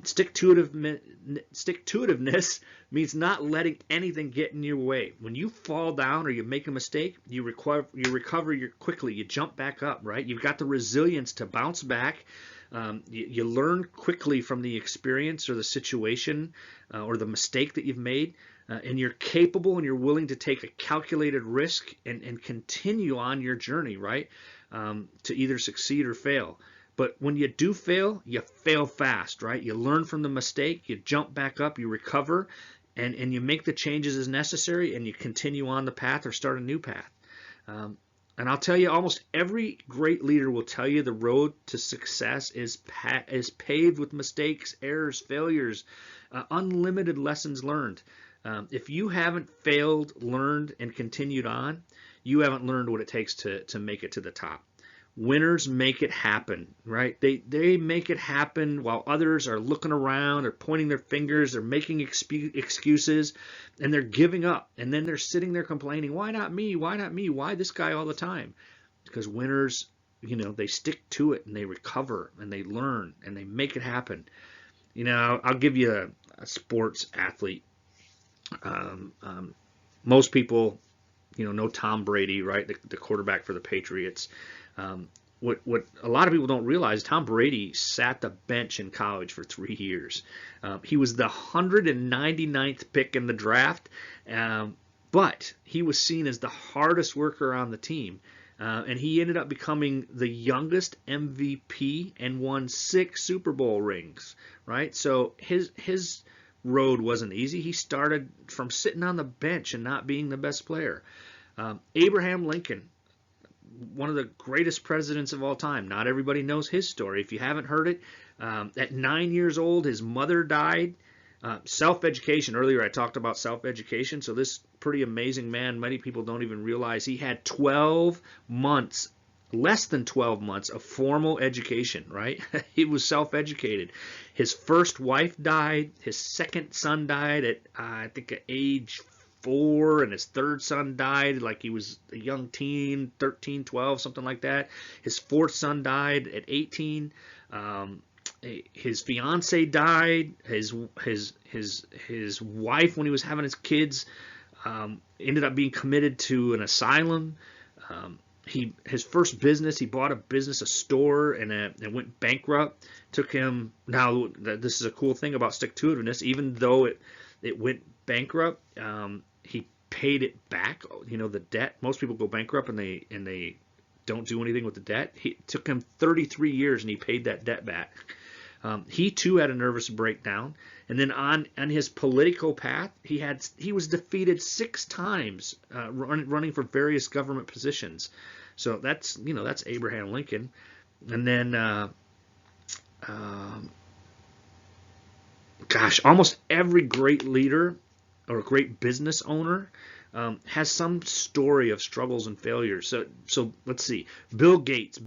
Stick-to-itiveness means not letting anything get in your way. When you fall down or you make a mistake, you recover quickly. You jump back up, right? You've got the resilience to bounce back. You learn quickly from the experience or the situation or the mistake that you've made, and you're capable and you're willing to take a calculated risk and continue on your journey, right, to either succeed or fail. But when you do fail, you fail fast, right? You learn from the mistake, you jump back up, you recover, and you make the changes as necessary, and you continue on the path or start a new path. And I'll tell you, almost every great leader will tell you the road to success is paved with mistakes, errors, failures, unlimited lessons learned. If you haven't failed, learned, and continued on, you haven't learned what it takes to make it to the top. Winners make it happen, right? They make it happen while others are looking around, they're pointing their fingers, they're making excuses, and they're giving up. And then they're sitting there complaining, why not me? Why not me? Why this guy all the time? Because winners, they stick to it and they recover and they learn and they make it happen. I'll give you a sports athlete. Um, Most people, know Tom Brady, right? The quarterback for the Patriots. Um, what a lot of people don't realize, Tom Brady sat the bench in college for 3 years. He was the 199th pick in the draft, but he was seen as the hardest worker on the team. And he ended up becoming the youngest MVP and won 6 Super Bowl rings, right? So his road wasn't easy. He started from sitting on the bench and not being the best player. Abraham Lincoln, one of the greatest presidents of all time. Not everybody knows his story. If you haven't heard it, at 9 years old, his mother died. Self-education. Earlier I talked about self-education. So this pretty amazing man, many people don't even realize he had 12 months, less than 12 months of formal education, right? He was self-educated. His first wife died. His second son died at, I think, at age 4, and his third son died like he was a young teen, 13, 12, something like that. His fourth son died at 18. His fiance died. His wife, when he was having his kids, ended up being committed to an asylum. His first business, he bought a store, and went bankrupt. Took him, now this is a cool thing about stick-to-itiveness, even though it went bankrupt, he paid it back. The debt. Most people go bankrupt and they don't do anything with the debt. It took him 33 years and he paid that debt back. He too had a nervous breakdown, and then on his political path, he was defeated 6 times running for various government positions. So that's Abraham Lincoln, and then almost every great leader or great business owner has some story of struggles and failures. So let's see. Bill Gates,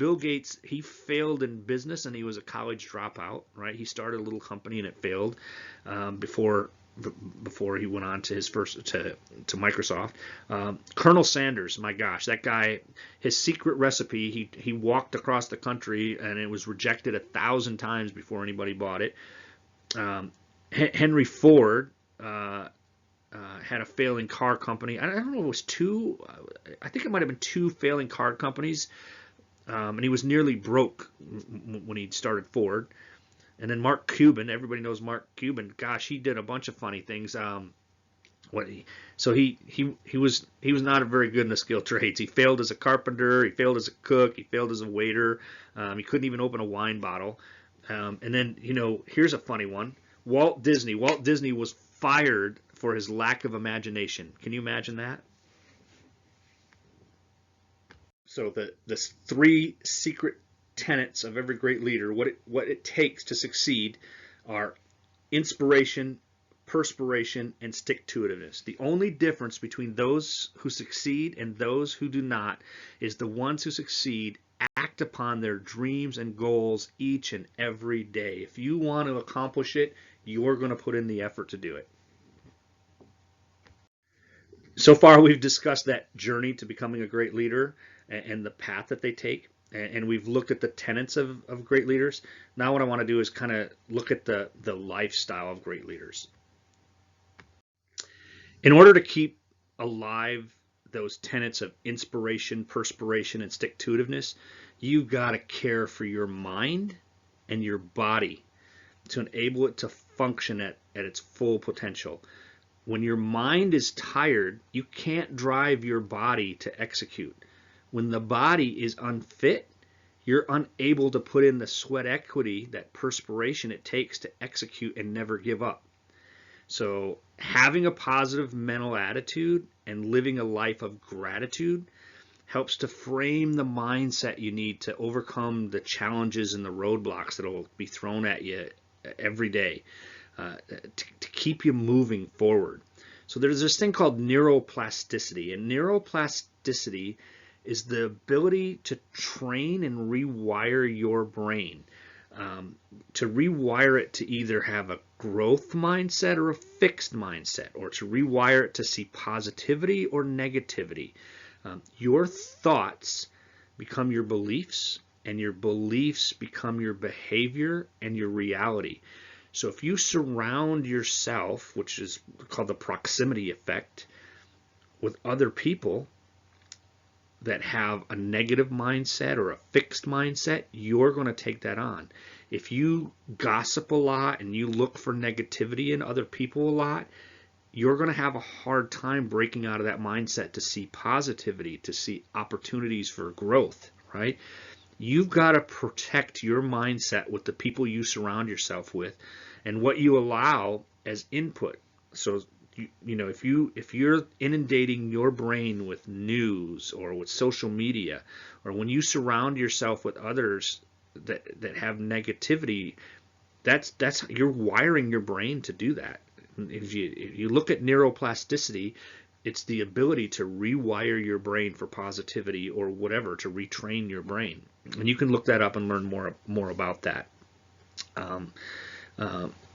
he failed in business and he was a college dropout, right? He started a little company and it failed before he went on to his first to Microsoft. Colonel Sanders, my gosh, that guy, his secret recipe, he walked across the country and it was rejected 1,000 times before anybody bought it. Henry Ford had a failing car company. I don't know if it was 2. I think it might have been 2 failing car companies. And he was nearly broke when he started Ford. And then Mark Cuban, everybody knows Mark Cuban. Gosh, he did a bunch of funny things. He was not very good in the skilled trades. He failed as a carpenter. He failed as a cook. He failed as a waiter. He couldn't even open a wine bottle. And then here's a funny one. Walt Disney was fired for his lack of imagination. Can you imagine that? So the 3 secret tenets of every great leader, what it takes to succeed, are inspiration, perspiration, and stick-to-itiveness. The only difference between those who succeed and those who do not is the ones who succeed act upon their dreams and goals each and every day. If you want to accomplish it, you're going to put in the effort to do it. So far, we've discussed that journey to becoming a great leader and the path that they take, and we've looked at the tenets of great leaders. Now what I want to do is kind of look at the lifestyle of great leaders. In order to keep alive those tenets of inspiration, perspiration, and stick-to-itiveness, you've got to care for your mind and your body to enable it to function at its full potential. When your mind is tired, you can't drive your body to execute. When the body is unfit, you're unable to put in the sweat equity, that perspiration it takes to execute and never give up. So having a positive mental attitude and living a life of gratitude helps to frame the mindset you need to overcome the challenges and the roadblocks that will be thrown at you every day. To keep you moving forward. So there's this thing called neuroplasticity, and neuroplasticity is the ability to train and rewire your brain, to rewire it to either have a growth mindset or a fixed mindset, or to rewire it to see positivity or negativity. Your thoughts become your beliefs, and your beliefs become your behavior and your reality. So if you surround yourself, which is called the proximity effect, with other people that have a negative mindset or a fixed mindset, you're going to take that on. If you gossip a lot and you look for negativity in other people a lot, you're going to have a hard time breaking out of that mindset to see positivity, to see opportunities for growth, right? You've got to protect your mindset with the people you surround yourself with and what you allow as input. So if you're inundating your brain with news or with social media, or when you surround yourself with others that have negativity, that's you're wiring your brain to do that. If you look at neuroplasticity, it's the ability to rewire your brain for positivity or whatever, to retrain your brain. And you can look that up and learn more about that.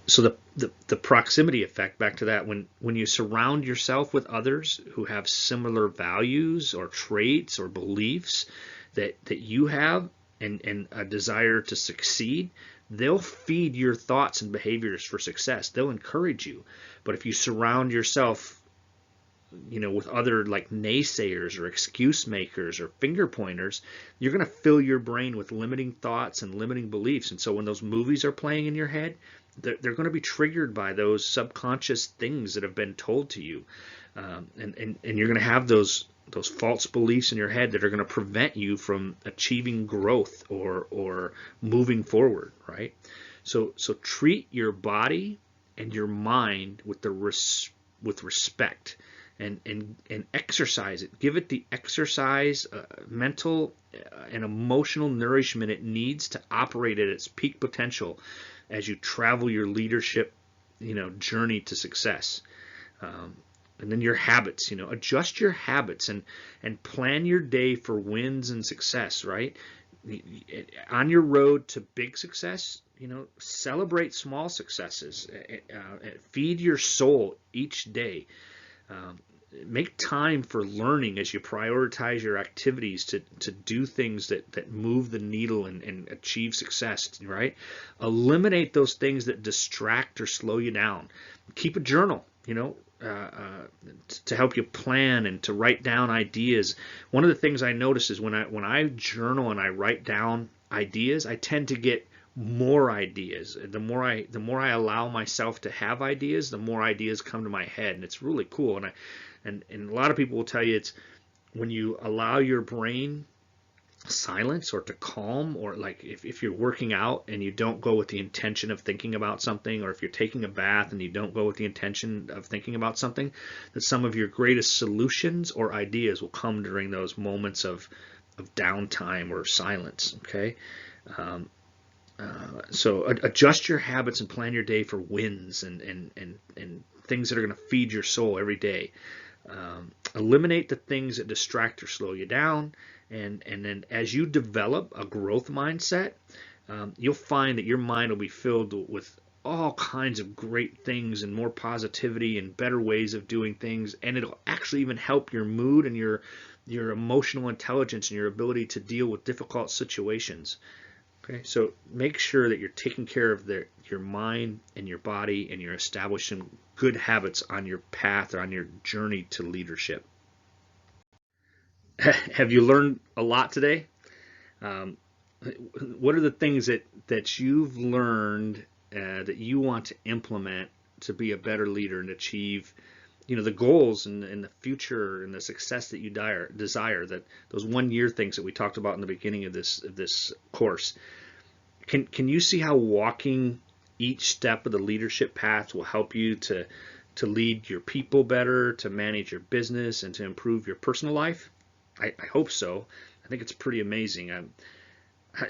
So the proximity effect, back to that, when you surround yourself with others who have similar values or traits or beliefs that you have, and a desire to succeed, they'll feed your thoughts and behaviors for success. They'll encourage you. But if you surround yourself with other like naysayers or excuse makers or finger pointers, you're going to fill your brain with limiting thoughts and limiting beliefs. And so when those movies are playing in your head, they're going to be triggered by those subconscious things that have been told to you. And you're going to have those false beliefs in your head that are going to prevent you from achieving growth or moving forward, right? So treat your body and your mind with respect. And exercise it. Give it the exercise, mental and emotional nourishment it needs to operate at its peak potential as you travel your leadership, journey to success. And then your habits, adjust your habits and plan your day for wins and success, right? On your road to big success, celebrate small successes. Feed your soul each day. Make time for learning as you prioritize your activities to do things that move the needle and achieve success, right? Eliminate those things that distract or slow you down. Keep a journal, to help you plan and to write down ideas. One of the things I notice is when I journal and I write down ideas, I tend to get more ideas. The more I allow myself to have ideas, the more ideas come to my head, and it's really cool. And a lot of people will tell you it's when you allow your brain silence or to calm, or like if you're working out and you don't go with the intention of thinking about something, or if you're taking a bath and you don't go with the intention of thinking about something, that some of your greatest solutions or ideas will come during those moments of downtime or silence. Okay. So adjust your habits and plan your day for wins and things that are going to feed your soul every day. Eliminate the things that distract or slow you down. And then as you develop a growth mindset, you'll find that your mind will be filled with all kinds of great things and more positivity and better ways of doing things. And it'll actually even help your mood and your emotional intelligence and your ability to deal with difficult situations. Okay, so make sure that you're taking care of your mind and your body, and you're establishing good habits on your path or on your journey to leadership. Have you learned a lot today? What are the things that you've learned that you want to implement to be a better leader and achieve the goals and the future and the success that you desire, that those 1 year things that we talked about in the beginning of this course? Can you see how walking each step of the leadership path will help you to lead your people better, to manage your business, and to improve your personal life? I hope so. I think it's pretty amazing.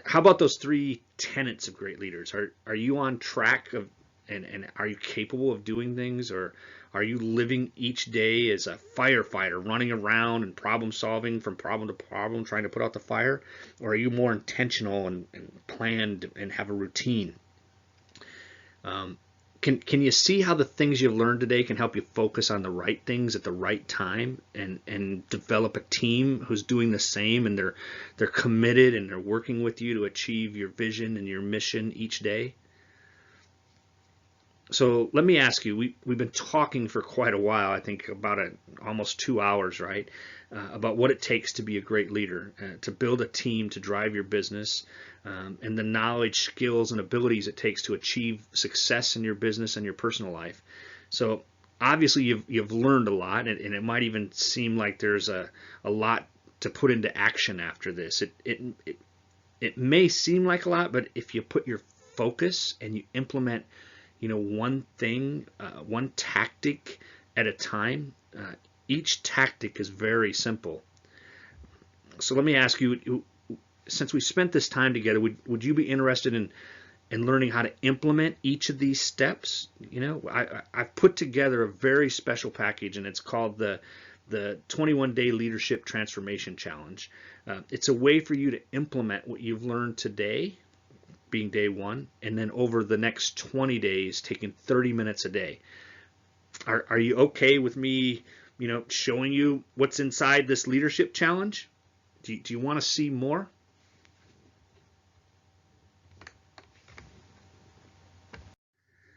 How about those 3 tenets of great leaders? Are you on track of, and are you capable of doing things, or are you living each day as a firefighter, running around and problem solving from problem to problem, trying to put out the fire? Or are you more intentional and planned and have a routine? Can you see how the things you've learned today can help you focus on the right things at the right time, and develop a team who's doing the same, and they're committed and they're working with you to achieve your vision and your mission each day? So let me ask you, we've been talking for quite a while, I think about almost 2 hours, right? About what it takes to be a great leader, to build a team, to drive your business, and the knowledge, skills, and abilities it takes to achieve success in your business and your personal life. So obviously you've learned a lot, and it might even seem like there's a lot to put into action after this. It may seem like a lot, but if you put your focus and you implement one thing, one tactic at a time. Each tactic is very simple. So let me ask you, since we spent this time together, would you be interested in learning how to implement each of these steps? I've put together a very special package, and it's called the 21-Day Leadership Transformation Challenge. It's a way for you to implement what you've learned today, being day one, and then over the next 20 days, taking 30 minutes a day. Are you okay with me, showing you what's inside this leadership challenge? Do you want to see more?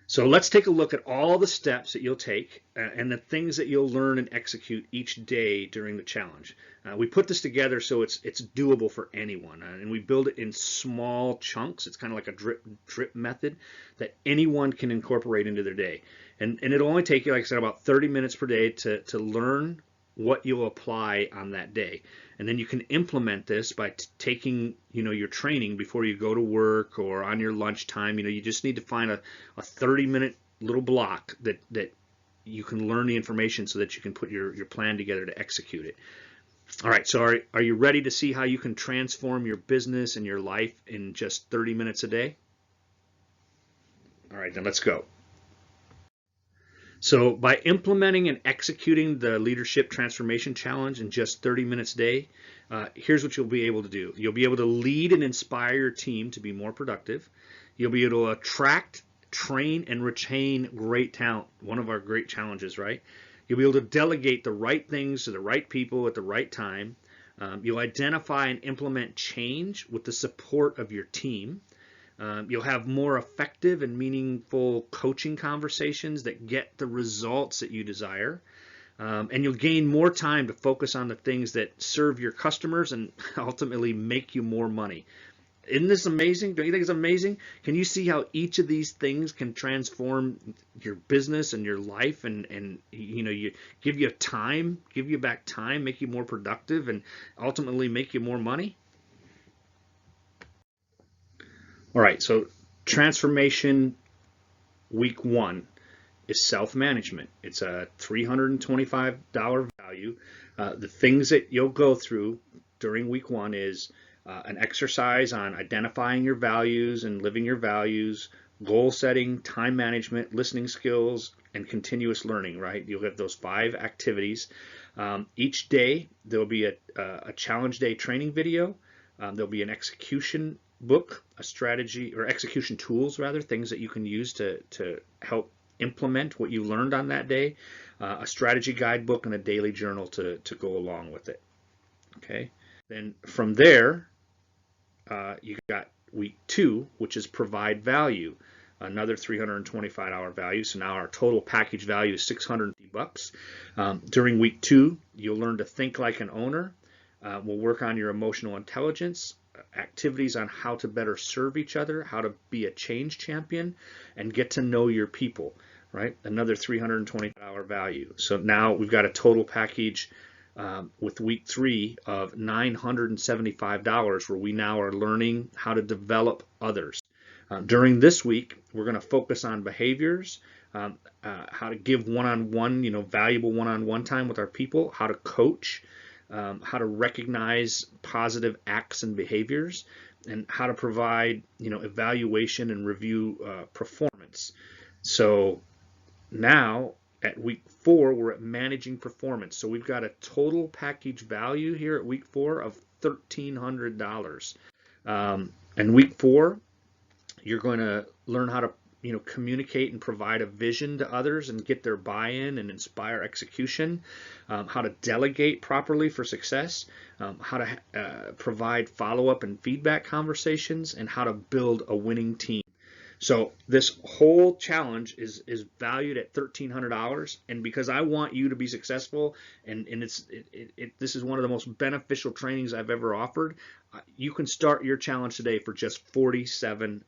So let's take a look at all the steps that you'll take and the things that you'll learn and execute each day during the challenge. We put this together so it's doable for anyone, and we build it in small chunks. It's kind of like a drip method that anyone can incorporate into their day. And it'll only take you, like I said, about 30 minutes per day to learn what you'll apply on that day. And then you can implement this by taking, your training before you go to work or on your lunchtime. You just need to find a 30-minute little block that you can learn the information so that you can put your plan together to execute it. All right, so are you ready to see how you can transform your business and your life in just 30 minutes a day? All right, then let's go. So by implementing and executing the Leadership Transformation Challenge in just 30 minutes a day, here's what you'll be able to do. You'll be able to lead and inspire your team to be more productive. You'll be able to attract, train, and retain great talent, one of our great challenges, right? You'll be able to delegate the right things to the right people at the right time. You'll identify and implement change with the support of your team. You'll have more effective and meaningful coaching conversations that get the results that you desire. And you'll gain more time to focus on the things that serve your customers and ultimately make you more money. Isn't this amazing? Don't you think it's amazing? Can you see how each of these things can transform your business and your life, and you give you back time, make you more productive, and ultimately make you more money? All right, so transformation week 1 is self-management. It's a $325 value. The things that you'll go through during week 1 is an exercise on identifying your values and living your values, goal setting, time management, listening skills, and continuous learning, right? You'll have those 5 activities. Each day, there'll be a challenge day training video. There'll be an execution book, a strategy, or execution tools rather, things that you can use to help implement what you learned on that day, a strategy guidebook, and a daily journal to go along with it. Okay, then from there you got week 2, which is provide value, another $325 value. So now our total package value is $650. During week 2, you'll learn to think like an owner. We'll work on your emotional intelligence, activities on how to better serve each other, how to be a change champion, and get to know your people, right? Another $320 value. So now we've got a total package with week 3 of $975, where we now are learning how to develop others. During this week, we're going to focus on behaviors, how to give one-on-one, valuable one-on-one time with our people, how to coach, how to recognize positive acts and behaviors, and how to provide, evaluation and review performance. So now at week 4, we're at managing performance. So we've got a total package value here at week 4 of $1,300. And week 4, you're going to learn how to communicate and provide a vision to others and get their buy-in and inspire execution, how to delegate properly for success, how to provide follow-up and feedback conversations, and how to build a winning team. So this whole challenge is valued at $1,300, and because I want you to be successful, and this is one of the most beneficial trainings I've ever offered. You can start your challenge today for just $47.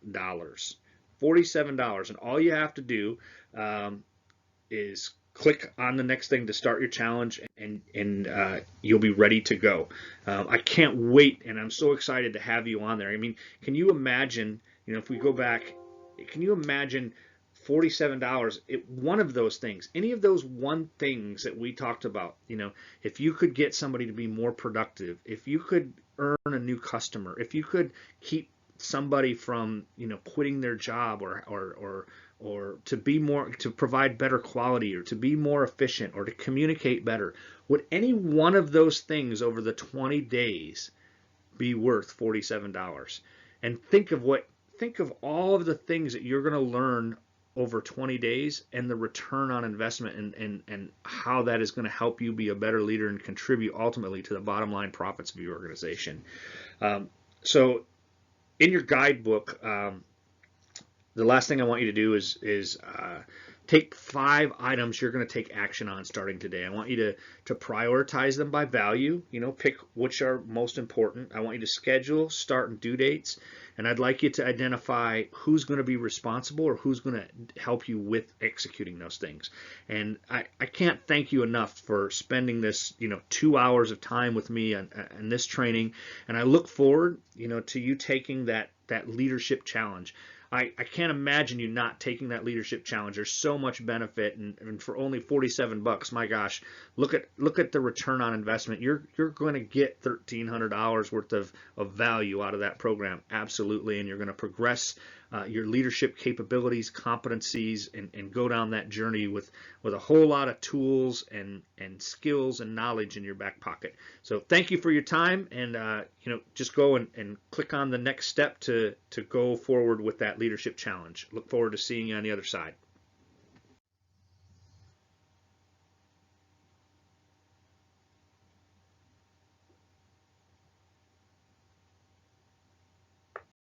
$47, and all you have to do is click on the next thing to start your challenge, and you'll be ready to go. I can't wait, and I'm so excited to have you on there. I mean, can you imagine, if we go back, can you imagine $47? One of those things, any of those one things that we talked about, if you could get somebody to be more productive, if you could earn a new customer, if you could keep somebody from quitting their job, or to be more, to provide better quality, or to be more efficient, or to communicate better, would any one of those things over the 20 days be worth $47? And think of all of the things that you're going to learn over 20 days, and the return on investment, and how that is going to help you be a better leader and contribute ultimately to the bottom line profits of your organization. So in your guidebook, the last thing I want you to do is take 5 items you're going to take action on starting today. I want you to prioritize them by value. Pick which are most important. I want you to schedule start and due dates, and I'd like you to identify who's going to be responsible, or who's going to help you with executing those things. And I can't thank you enough for spending this 2 hours of time with me on this training, and I look forward to you taking that leadership challenge. I can't imagine you not taking that leadership challenge. There's so much benefit, and for only $47, my gosh, look at the return on investment. You're going to get $1,300 worth of value out of that program, absolutely, and you're going to progress your leadership capabilities, competencies, and go down that journey with a whole lot of tools and skills and knowledge in your back pocket. So thank you for your time, and just go and click on the next step to go forward with that leadership challenge. Look forward to seeing you on the other side.